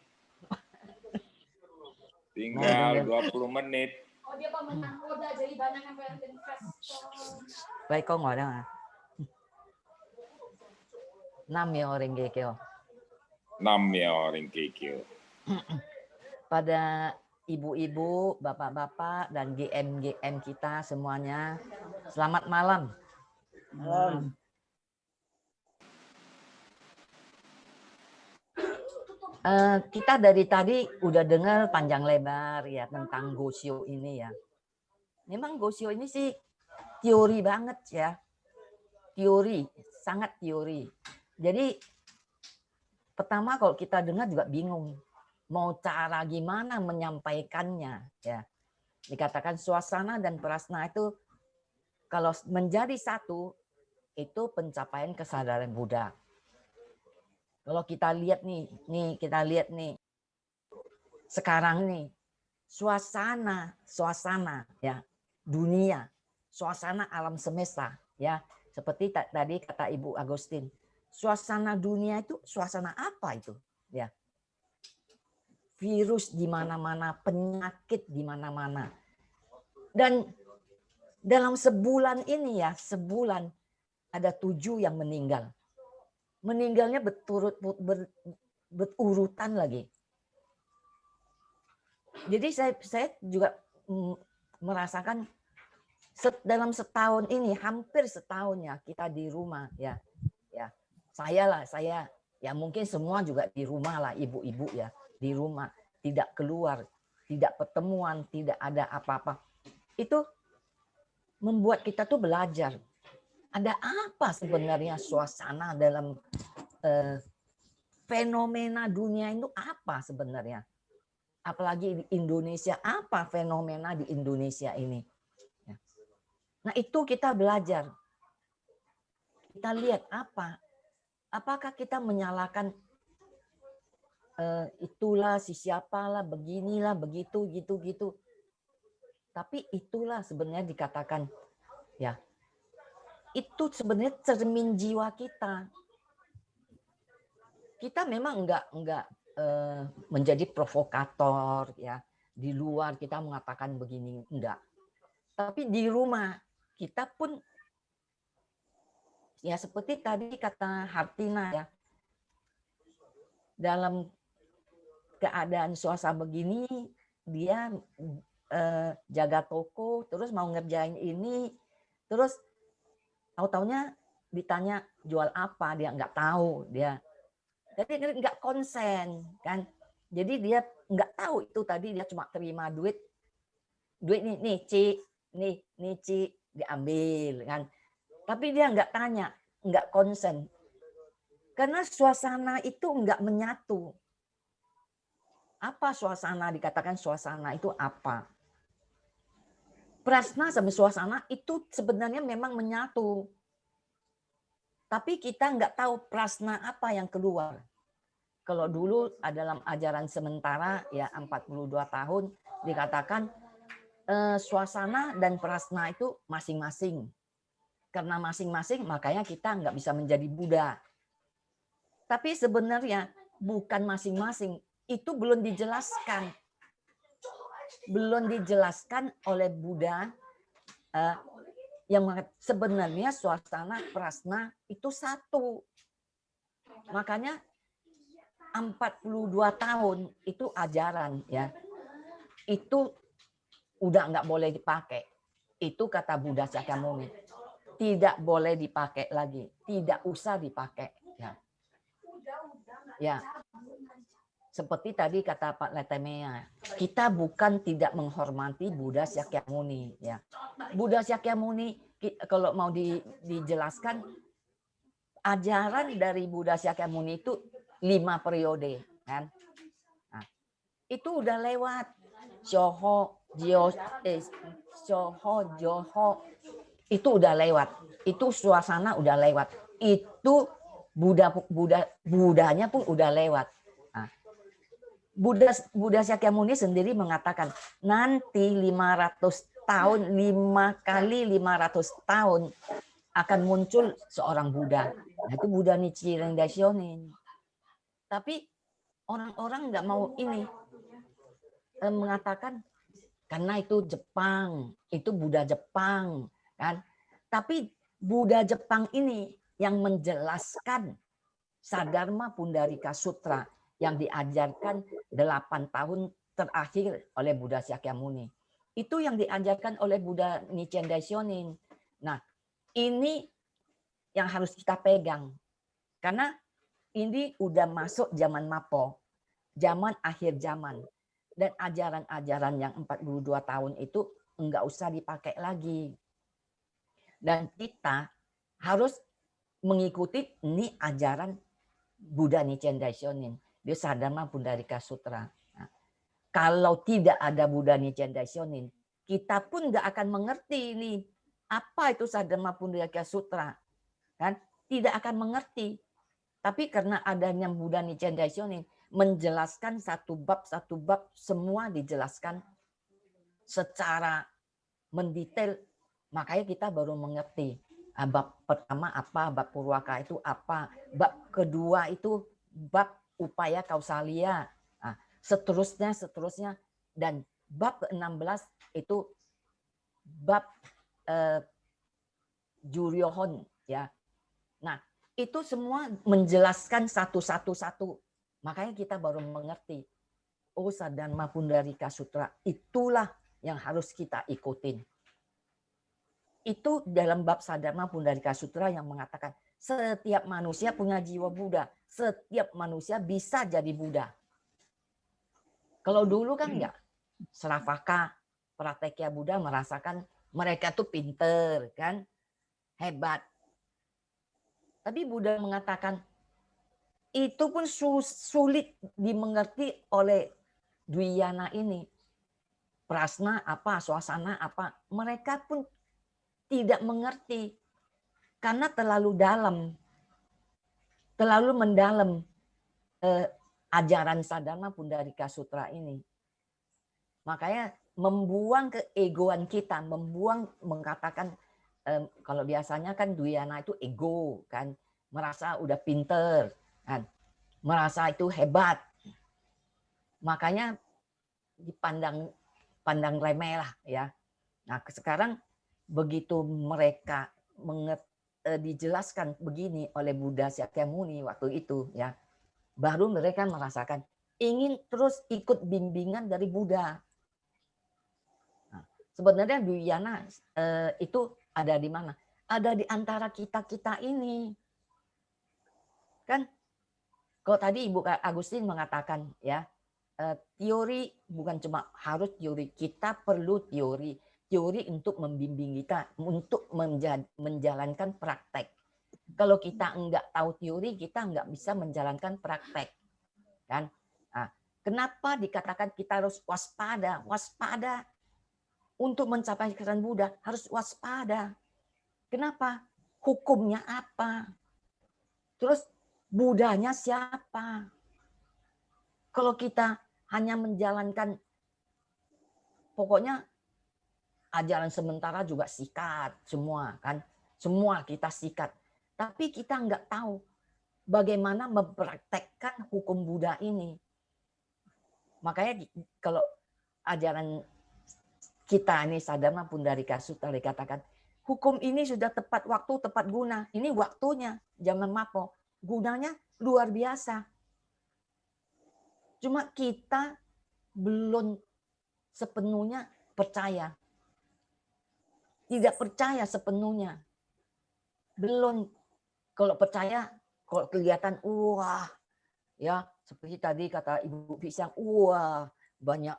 Tinggal 20 menit. Oh, dia pemenang Oda, jadi banyak yang pengen investor. Baik, kok nggak ada. Nam-myoho Renge Kyo. Nam-myoho Renge Kyo. Pada ibu-ibu, bapak-bapak, dan GM kita semuanya, selamat malam. Malam. Kita dari tadi udah dengar panjang lebar ya tentang Gosho ini ya. Memang Gosho ini sih teori banget ya. Teori, sangat teori. Jadi pertama kalau kita dengar juga bingung. Mau cara gimana menyampaikannya ya. Dikatakan suasana dan prasna itu kalau menjadi satu itu pencapaian kesadaran Buddha. Kalau kita lihat nih sekarang nih suasana ya dunia, suasana alam semesta ya seperti tadi kata Ibu Agustin, suasana dunia itu suasana apa itu ya? Virus di mana-mana, penyakit di mana-mana. Dan dalam sebulan ini ya, sebulan ada 7 yang meninggal. Meninggalnya berurutan lagi. Jadi saya juga merasakan dalam setahun ini, hampir setahun ya kita di rumah ya. Ya, saya ya mungkin semua juga di rumah lah, ibu-ibu ya, di rumah, tidak keluar, tidak pertemuan, tidak ada apa-apa. Itu membuat kita tuh belajar. Ada apa sebenarnya suasana dalam fenomena dunia itu apa sebenarnya? Apalagi di Indonesia, apa fenomena di Indonesia ini? Nah, itu kita belajar. Kita lihat apakah kita menyalahkan itulah si siapalah, beginilah, begitu, gitu. Tapi itulah sebenarnya dikatakan, ya, itu sebenarnya cermin jiwa kita. Kita memang enggak menjadi provokator, ya. Di luar kita mengatakan begini, enggak. Tapi di rumah kita pun, ya seperti tadi kata Hartina, ya, dalam keadaan suasana begini, dia jaga toko, terus mau ngerjain ini, terus tahu-taunya ditanya jual apa, dia nggak tahu, dia jadi nggak konsen kan, jadi dia nggak tahu itu tadi, dia cuma terima duit nih Ci, nih Ci, diambil kan, tapi dia nggak tanya, nggak konsen, karena suasana itu nggak menyatu. Apa suasana, dikatakan suasana itu apa? Prasna sama suasana itu sebenarnya memang menyatu. Tapi kita nggak tahu prasna apa yang keluar. Kalau dulu dalam ajaran sementara ya 42 tahun dikatakan suasana dan prasna itu masing-masing. Karena masing-masing makanya kita nggak bisa menjadi Buddha. Tapi sebenarnya bukan masing-masing, itu belum dijelaskan. Belum dijelaskan oleh Buddha yang sebenarnya suasana prasna itu satu. Makanya 42 tahun itu ajaran, ya. Itu udah nggak boleh dipakai. Itu kata Buddha Shakyamuni. Tidak boleh dipakai lagi, tidak usah dipakai, ya. Ya. Seperti tadi kata Pak Letemea, kita bukan tidak menghormati Buddha Shakyamuni, ya. Buddha Shakyamuni kalau mau dijelaskan, ajaran dari Buddha Shakyamuni itu 5 periode, kan? Nah, itu udah lewat. Shoho, Joho, itu udah lewat. Itu suasana udah lewat. Itu Budanya pun udah lewat. Nah, Buddha Shakyamuni sendiri mengatakan nanti 500 tahun, 5 kali 500 tahun akan muncul seorang Buddha. Nah, itu Buddha Nichiren Daishonin. Tapi orang-orang nggak mau ini mengatakan karena itu Jepang, itu Buddha Jepang, kan? Tapi Buddha Jepang ini yang menjelaskan Sadharma Pundarika Sutra yang diajarkan 8 tahun terakhir oleh Buddha Shakyamuni. Itu yang diajarkan oleh Buddha Nichiren Daishonin. Nah, ini yang harus kita pegang. Karena ini udah masuk zaman Mapo, zaman akhir zaman. Dan ajaran-ajaran yang 42 tahun itu enggak usah dipakai lagi. Dan kita harus mengikuti ini ajaran Buddha Nichiren Daishonin, di Sadharma Pundarika Sutra. Nah, kalau tidak ada Buddha Nichiren Daishonin, kita pun nggak akan mengerti ini apa itu Sadharma Pundarika Sutra, kan? Tidak akan mengerti. Tapi karena adanya Buddha Nichiren Daishonin menjelaskan satu bab semua dijelaskan secara mendetail, makanya kita baru mengerti. Bab pertama apa, bab purwaka itu apa, bab kedua itu bab upaya kausalia, nah, seterusnya, dan bab ke-16 itu bab juryohon, ya. Nah, itu semua menjelaskan satu. Makanya kita baru mengerti, oh Sadharma Pundarika Sutra itulah yang harus kita ikutin. Itu dalam bab Sadharma Pundarika Sutra yang mengatakan setiap manusia punya jiwa Buddha. Setiap manusia bisa jadi Buddha. Kalau dulu kan enggak. Sravaka, Pratekya Buddha merasakan mereka tuh pinter, kan? Hebat. Tapi Buddha mengatakan itu pun sulit dimengerti oleh Dwiyana ini. Prasna apa, suasana apa, mereka pun tidak mengerti karena terlalu dalam, terlalu mendalam ajaran Sadhana Pundarika Sutra ini. Makanya membuang keegoan kita, mengatakan kalau biasanya kan Dwiyana itu ego kan, merasa udah pinter kan, merasa itu hebat. Makanya dipandang remeh lah ya. Nah, sekarang begitu mereka dijelaskan begini oleh Buddha Shakyamuni waktu itu ya, baru mereka merasakan ingin terus ikut bimbingan dari Buddha. Nah, sebenarnya Dwiyana itu ada di mana? Ada di antara kita-kita ini. Kan kalau tadi Ibu Agustin mengatakan ya, teori bukan cuma harus teori, kita perlu teori untuk membimbing kita, untuk menjalankan praktek. Kalau kita enggak tahu teori, kita enggak bisa menjalankan praktek, kan? Nah, kenapa dikatakan kita harus waspada? Waspada untuk mencapai kesan Buddha harus waspada. Kenapa? Hukumnya apa? Terus Buddhanya siapa? Kalau kita hanya menjalankan, pokoknya ajaran sementara juga sikat semua kan, semua kita sikat, tapi kita nggak tahu bagaimana mempraktekkan hukum Buddha ini. Makanya kalau ajaran kita ini Sadhana Pundarika Sutra dikatakan hukum ini sudah tepat waktu, tepat guna. Ini waktunya zaman Mapo, gunanya luar biasa. Cuma kita belum sepenuhnya percaya. Tidak percaya sepenuhnya. Belum. Kalau percaya, kalau kelihatan, wah, ya seperti tadi kata Ibu Pisang, wah, banyak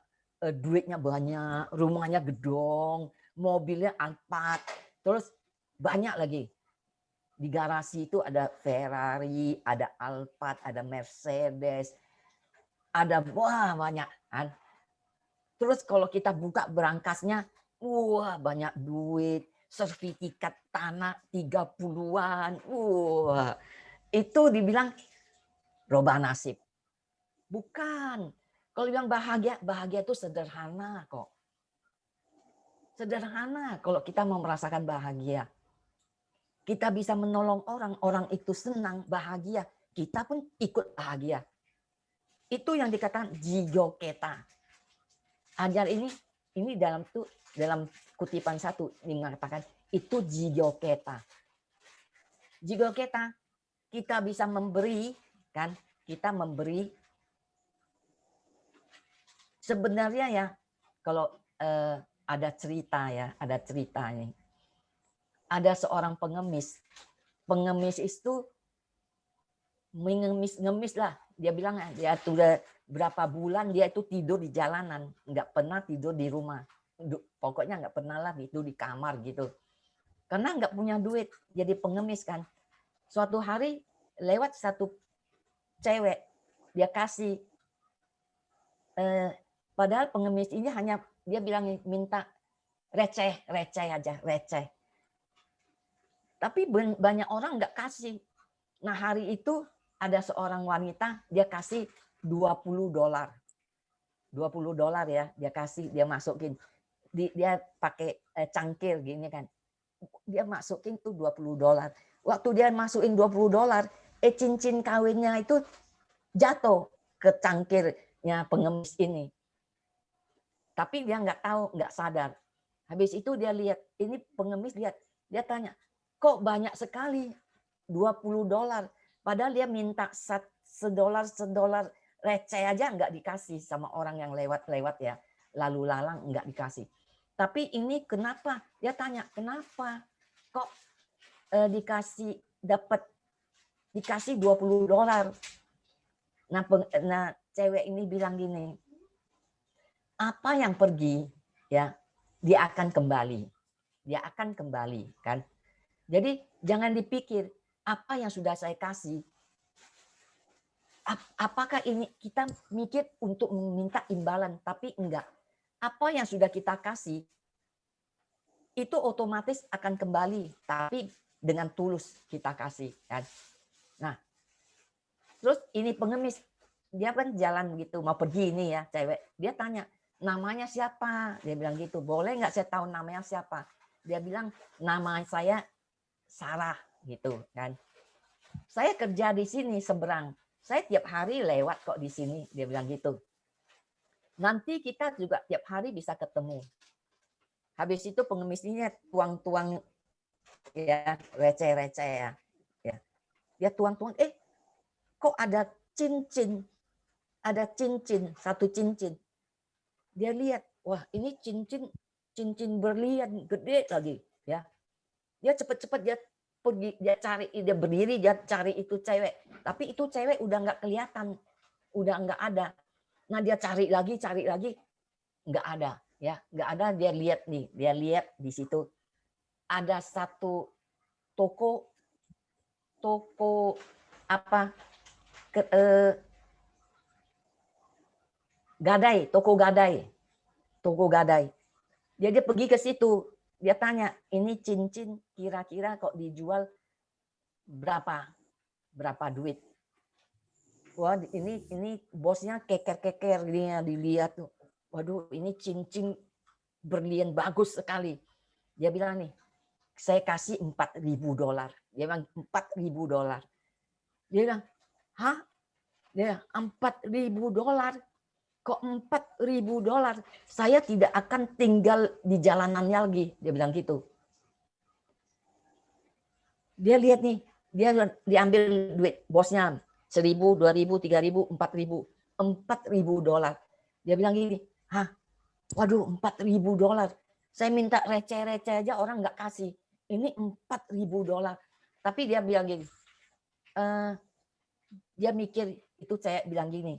duitnya banyak, rumahnya gedong, mobilnya Alphard, terus banyak lagi. Di garasi itu ada Ferrari, ada Alphard, ada Mercedes, ada wah banyak kan. Terus kalau kita buka berangkasnya, wah banyak duit, sertifikat tanah 30-an. Wah, itu dibilang robah nasib. Bukan. Kalau bilang bahagia, bahagia itu sederhana kok. Sederhana kalau kita mau merasakan bahagia. Kita bisa menolong orang, orang itu senang, bahagia. Kita pun ikut bahagia. Itu yang dikatakan jigoketa. Ajar ini dalam kutipan satu mengatakan itu jigoketa. Jigoketa kita bisa memberi kan, kita memberi. Sebenarnya ya kalau ada cerita ya, ada cerita ini. Ada seorang pengemis. Pengemis itu ngemis lah. Dia bilang dia sudah berapa bulan dia itu tidur di jalanan, nggak pernah tidur di rumah. Pokoknya nggak pernah lah tidur di kamar gitu. Karena nggak punya duit, jadi pengemis kan. Suatu hari lewat satu cewek, dia kasih. Padahal pengemis ini hanya dia bilang minta receh aja, receh. Tapi banyak orang nggak kasih. Nah hari itu ada seorang wanita, dia kasih $20. $20 ya, dia kasih, dia masukin. Dia pakai cangkir gini kan. Dia masukin tuh $20. Waktu dia masukin $20, cincin kawinnya itu jatuh ke cangkirnya pengemis ini. Tapi dia nggak tahu, nggak sadar. Habis itu dia lihat, ini pengemis lihat, dia tanya, kok banyak sekali $20? Padahal dia minta $1 receh aja nggak dikasih sama orang yang lewat-lewat ya, lalu lalang nggak dikasih. Tapi ini kenapa? Dia tanya kenapa kok dikasih $20? Nah cewek ini bilang gini, apa yang pergi ya dia akan kembali kan. Jadi jangan dipikir apa yang sudah saya kasih Apakah ini kita mikir untuk meminta imbalan, tapi enggak. Apa yang sudah kita kasih itu otomatis akan kembali, tapi dengan tulus kita kasih kan. Nah, terus ini pengemis, dia kan jalan begitu mau pergi ini ya cewek, dia tanya namanya siapa, dia bilang gitu, boleh nggak saya tahu namanya siapa? Dia bilang nama saya Sarah gitu kan. Saya kerja di sini seberang, saya tiap hari lewat kok di sini, dia bilang gitu. Nanti kita juga tiap hari bisa ketemu. Habis itu pengemis ini tuang-tuang ya receh-receh ya. Dia tuang-tuang, kok ada cincin, satu cincin. Dia lihat, wah ini cincin berlian gede lagi ya. Dia cepat-cepat dia pergi, dia cari, dia berdiri, dia cari itu cewek. Tapi itu cewek udah nggak kelihatan, udah nggak ada. Nah dia cari lagi, nggak ada ya, nggak ada. Dia lihat nih, dia lihat di situ ada satu toko apa toko gadai. Dia pergi ke situ, dia tanya, ini cincin kira-kira kok dijual berapa duit? Wah ini bosnya keker dia dilihat tuh. Waduh ini cincin berlian bagus sekali. Dia bilang nih, saya kasih $4.000. Dia bilang $4.000. Dia bilang, hah? Dia $4.000. Kok $4.000? Saya tidak akan tinggal di jalanannya lagi. Dia bilang gitu. Dia lihat nih, dia diambil duit bosnya. 1.000, 2.000, 3.000, 4.000. $4.000. Dia bilang gini, hah? Waduh $4.000. Saya minta receh-receh aja orang nggak kasih. Ini $4.000. Tapi dia bilang gini, dia mikir, itu saya bilang gini,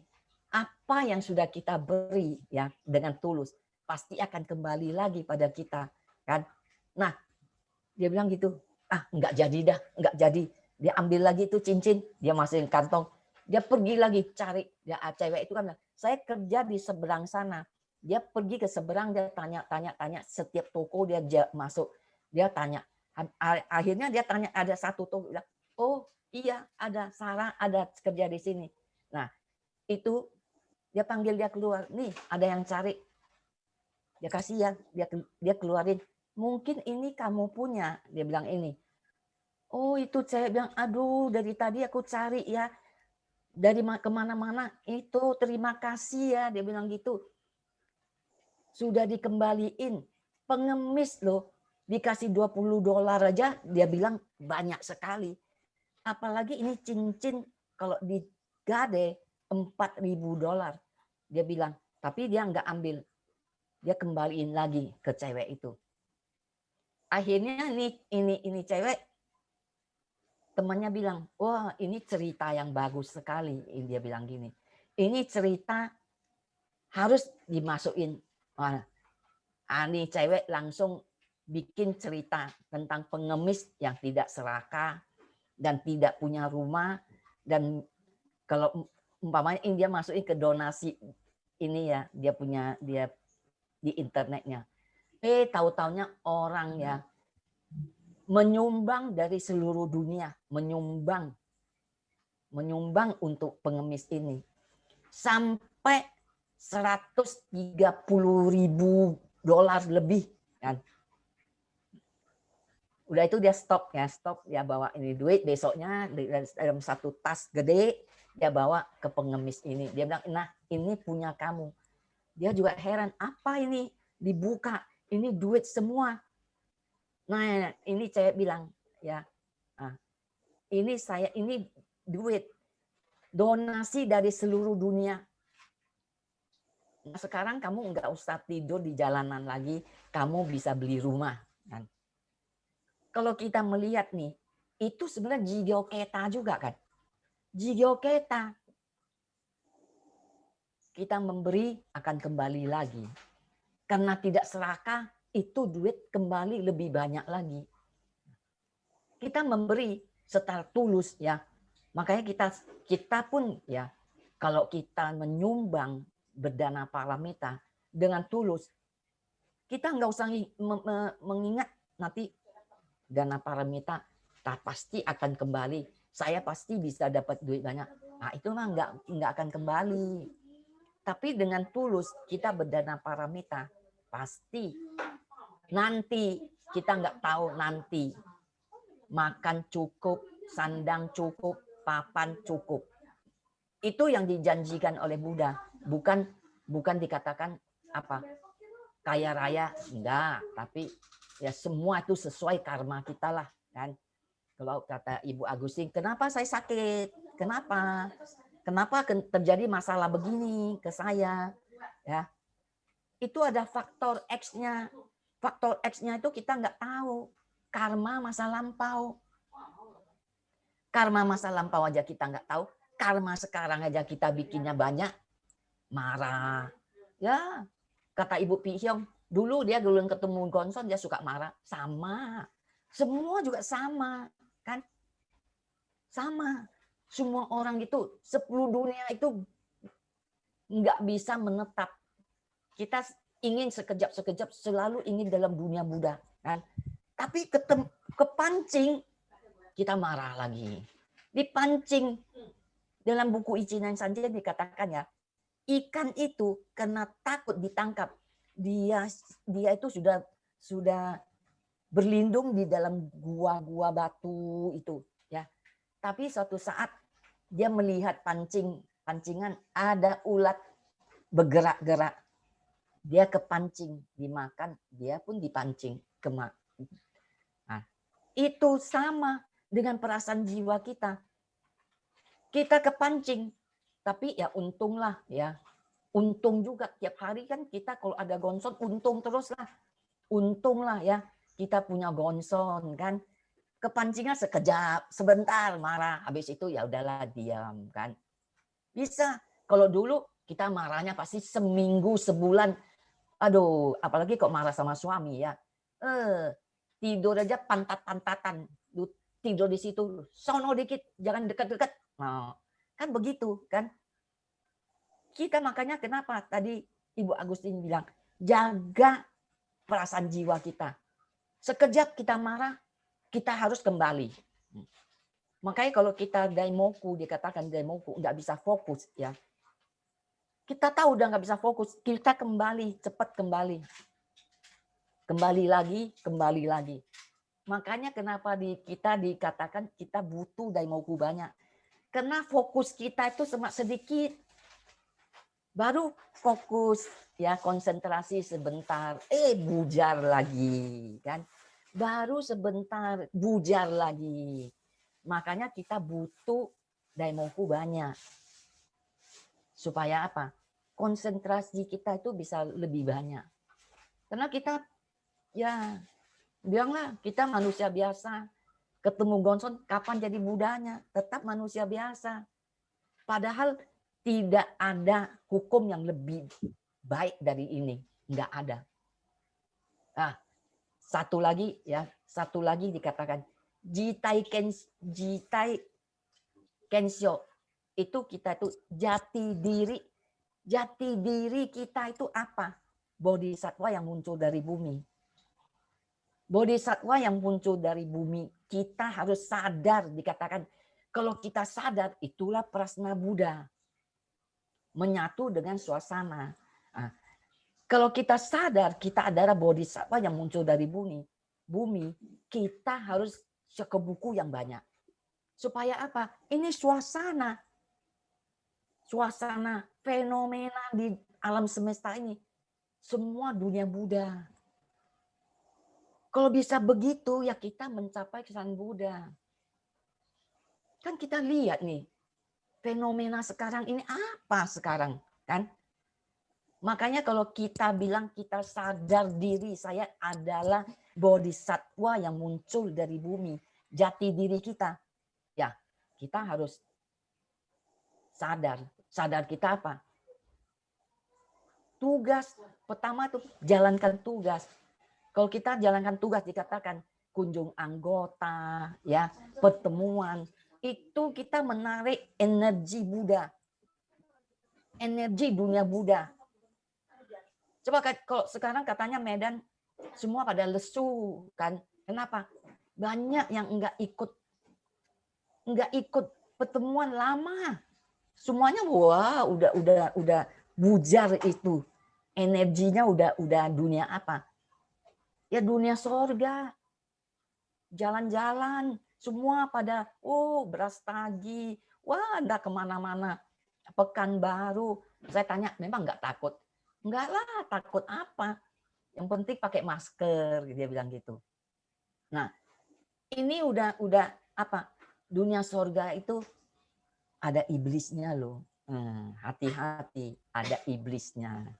apa yang sudah kita beri ya dengan tulus pasti akan kembali lagi pada kita kan. Nah dia bilang gitu, nggak jadi dah, nggak jadi. Dia ambil lagi itu cincin, dia masukin kantong, dia pergi lagi cari. Dia cewek itu kan, saya kerja di seberang sana. Dia pergi ke seberang, dia tanya setiap toko dia masuk, dia tanya. Akhirnya dia tanya ada satu toko, bilang, oh iya ada Sarah, ada kerja di sini. Nah itu dia panggil dia keluar, nih ada yang cari. Dia kasih ya, dia keluarin. Mungkin ini kamu punya, dia bilang ini. Oh itu saya bilang, aduh dari tadi aku cari ya, dari kemana-mana itu, terima kasih ya, dia bilang gitu. Sudah dikembaliin, pengemis loh, dikasih $20 aja, dia bilang banyak sekali. Apalagi ini cincin kalau digade $4.000. Dia bilang, tapi dia nggak ambil. Dia kembaliin lagi ke cewek itu. Akhirnya ini cewek, temannya bilang, wah ini cerita yang bagus sekali. Dia bilang gini, ini cerita harus dimasukin. Ini cewek langsung bikin cerita tentang pengemis yang tidak serakah dan tidak punya rumah, dan kalau umpamanya ini dia masukin ke donasi ini ya, dia di internetnya. Tahu-taunya orang ya menyumbang dari seluruh dunia, menyumbang untuk pengemis ini sampai $130.000 lebih kan. Udah itu dia stop, dia bawa ini duit, besoknya dalam satu tas gede dia bawa ke pengemis ini. Dia bilang, nah ini punya kamu. Dia juga heran, apa ini dibuka, ini duit semua. Nah ini saya bilang ya, ini duit donasi dari seluruh dunia. Nah, sekarang kamu nggak usah tidur di jalanan lagi, kamu bisa beli rumah. Kan? Kalau kita melihat nih, itu sebenarnya jigyoketa juga kan. Jigyoketa. Kita memberi akan kembali lagi. Karena tidak serakah, itu duit kembali lebih banyak lagi. Kita memberi secara tulus ya. Makanya kita pun ya kalau kita menyumbang berdana paramita dengan tulus, kita nggak usah mengingat nanti dana paramita pasti akan kembali. Saya pasti bisa dapat duit banyak. Nah, itu mah nggak akan kembali. Tapi dengan tulus kita berdana paramita, pasti nanti kita nggak tahu nanti makan cukup, sandang cukup, papan cukup. Itu yang dijanjikan oleh Buddha, bukan dikatakan apa kaya raya, enggak, tapi ya semua itu sesuai karma kita lah kan. Kalau kata Ibu Agustin, kenapa saya sakit? Kenapa terjadi masalah begini ke saya? Ya, itu ada faktor X-nya. Faktor X-nya itu kita nggak tahu. Karma masa lampau. Karma masa lampau aja kita nggak tahu. Karma sekarang aja kita bikinnya banyak. Marah. Ya, kata Ibu Pi Hyong, dulu ketemu Gonson dia suka marah. Sama. Semua juga sama. Kan? Sama. Semua orang itu, 10 dunia itu nggak bisa menetap. Kita ingin sekejap-sekejap selalu ingin dalam dunia Buddha. Kan? Tapi kepancing, kita marah lagi. Dipancing. Dalam buku Ichinan Sanjen dikatakan ya, ikan itu karena takut ditangkap, dia itu sudah berlindung di dalam gua-gua batu itu. Ya. Tapi suatu saat dia melihat pancingan ada ulat bergerak-gerak. Dia kepancing, dimakan, dia pun dipancing kemak. Nah, itu sama dengan perasaan jiwa kita. Kita kepancing, tapi ya untunglah ya. Untung juga tiap hari kan kita kalau ada Gonson untung terus lah. Untunglah ya kita punya Gonson kan. Kepancingan sekejap, sebentar marah, habis itu ya udahlah diam kan. Bisa. Kalau dulu kita marahnya pasti seminggu, sebulan. Aduh, apalagi kok marah sama suami ya. Tidur aja pantat-pantatan. Tidur di situ, sono dikit, jangan dekat-dekat. Nah, kan begitu kan. Kita makanya kenapa tadi Ibu Agustin bilang, jaga perasaan jiwa kita. Sekejap kita marah, kita harus kembali. Makanya kalau kita daimoku, dikatakan daimoku, nggak bisa fokus ya. Kita tahu udah nggak bisa fokus, kita kembali, cepat kembali. Kembali lagi. Makanya kenapa kita dikatakan kita butuh daimoku banyak. Karena fokus kita itu sedikit. Baru fokus ya konsentrasi sebentar, bujar lagi kan. Baru sebentar bujar lagi. Makanya kita butuh daimoku banyak. Supaya apa? Konsentrasi kita itu bisa lebih banyak. Karena kita ya bilanglah kita manusia biasa. Ketemu Gonson kapan jadi Budanya? Tetap manusia biasa. Padahal tidak ada hukum yang lebih baik dari ini. Enggak ada. Nah, satu lagi dikatakan jitai kensyo. Itu kita itu jati diri. Jati diri kita itu apa? Bodhisattva yang muncul dari bumi. Bodhisattva yang muncul dari bumi, kita harus sadar, dikatakan kalau kita sadar itulah prasna Buddha. Menyatu dengan suasana. Nah, kalau kita sadar kita adalah bodhisattva yang muncul dari bumi, kita harus ke buku yang banyak. Supaya apa? Ini suasana fenomena di alam semesta ini. Semua dunia Buddha. Kalau bisa begitu, ya kita mencapai kesan Buddha. Kan kita lihat nih, fenomena sekarang ini apa sekarang, kan? Makanya kalau kita bilang kita sadar diri, saya adalah bodhisattva yang muncul dari bumi, jati diri kita. Ya, kita harus sadar. Sadar kita apa? Tugas pertama itu jalankan tugas. Kalau kita jalankan tugas dikatakan kunjung anggota, ya pertemuan, itu kita menarik energi Buddha. energi dunia Buddha. Coba kalau sekarang katanya Medan semua pada lesu kan? Kenapa? Banyak yang enggak ikut pertemuan lama. Semuanya wah udah bujar itu. Energinya udah dunia apa? Ya dunia sorga. Jalan-jalan semua pada beras tagi. Wah, Anda kemana-mana. Pekanbaru. Saya tanya, memang nggak takut? Enggak lah, takut apa? Yang penting pakai masker, dia bilang gitu. Nah, ini udah apa? Dunia sorga itu ada iblisnya loh. Hati-hati, ada iblisnya.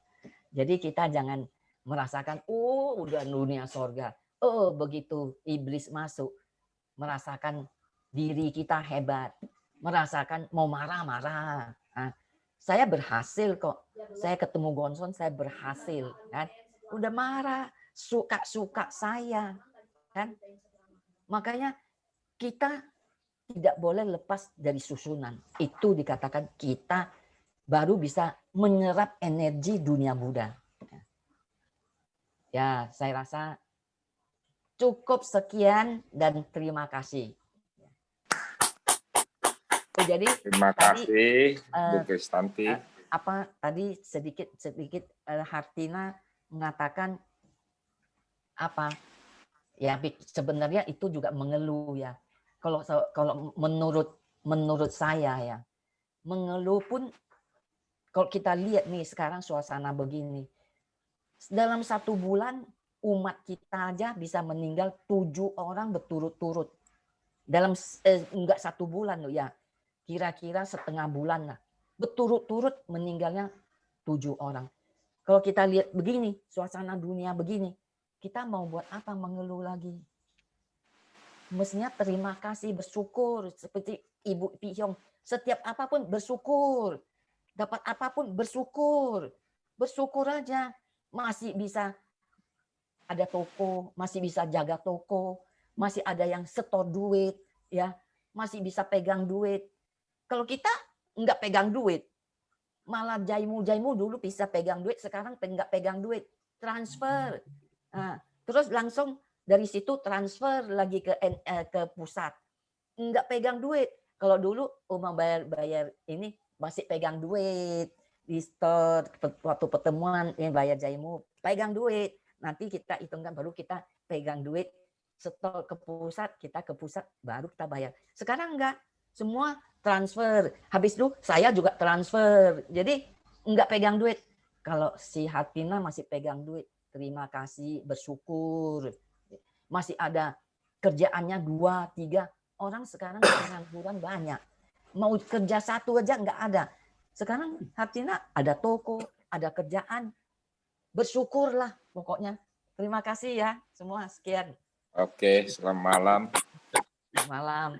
Jadi kita jangan merasakan, udah dunia sorga. Begitu iblis masuk, merasakan diri kita hebat, merasakan mau marah-marah. Saya berhasil kok. Saya ketemu Gonson, saya berhasil kan. Udah marah, suka-suka saya kan. Makanya kita tidak boleh lepas dari susunan. Itu dikatakan kita baru bisa menyerap energi dunia Buddha. Ya, saya rasa cukup sekian dan terima kasih. Jadi terima kasih Bu Kristanti. Tadi sedikit Hartina mengatakan apa? Ya sebenarnya itu juga mengeluh ya. Kalau menurut saya ya, mengeluh pun kalau kita lihat nih sekarang suasana begini, dalam 1 bulan umat kita aja bisa meninggal 7 orang berturut-turut. Dalam enggak 1 bulan loh ya. Kira-kira setengah bulan lah. Berturut-turut meninggalnya 7 orang. Kalau kita lihat begini, suasana dunia begini, kita mau buat apa mengeluh lagi? Mestinya terima kasih, bersyukur. Seperti Ibu Pihyong, setiap apapun bersyukur. Dapat apapun bersyukur. Bersyukur aja. Masih bisa ada toko, masih bisa jaga toko, masih ada yang setor duit, ya, masih bisa pegang duit. Kalau kita nggak pegang duit, malah jaimu dulu bisa pegang duit, sekarang nggak pegang duit, transfer. Nah, terus langsung dari situ transfer lagi ke pusat, nggak pegang duit. Kalau dulu mau bayar ini masih pegang duit di store waktu pertemuan yang bayar jaimu, pegang duit. Nanti kita hitungkan baru kita pegang duit, setor ke pusat, kita ke pusat baru kita bayar. Sekarang enggak, semua transfer. Habis itu saya juga transfer. Jadi enggak pegang duit. Kalau si Hartina masih pegang duit, terima kasih, bersyukur. Masih ada kerjaannya 2, 3 orang sekarang pengangguran banyak. Mau kerja 1 aja enggak ada. Sekarang Hartina ada toko, ada kerjaan. Bersyukurlah pokoknya. Terima kasih ya semua. Sekian. Oke, selamat malam. Selamat malam.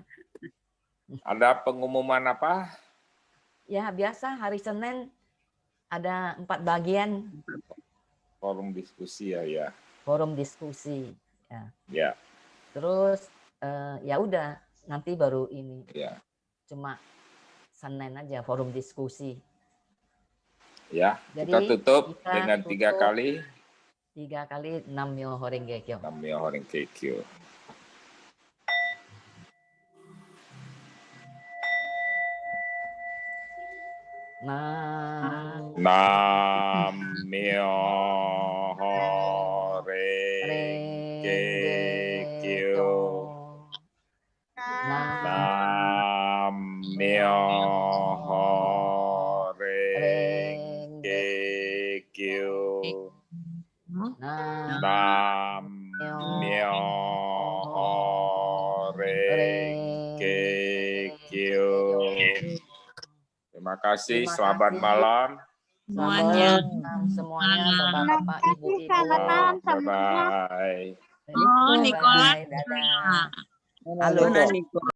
Ada pengumuman apa? Ya biasa hari Senin ada 4 bagian. Forum diskusi ya. Forum diskusi. Ya. Ya. Terus ya udah nanti baru ini. Ya. Cuma Senin aja forum diskusi. Ya. Jadi, kita tutup kita dengan 3 kali. 3 kali Nam-myoho Renge Kyo. Nam-myoho Renge Kyo. Nam-myoho Renge Kyo. Nam-myoho Renge Kyo. Nam-myoho Renge Kyo. Terima kasih, selamat malam. Semuanya. Semuanya, Bapak-bapak, Ibu-ibu. Bye-bye. Oh, Nicola. Dadah. Halo, Niko.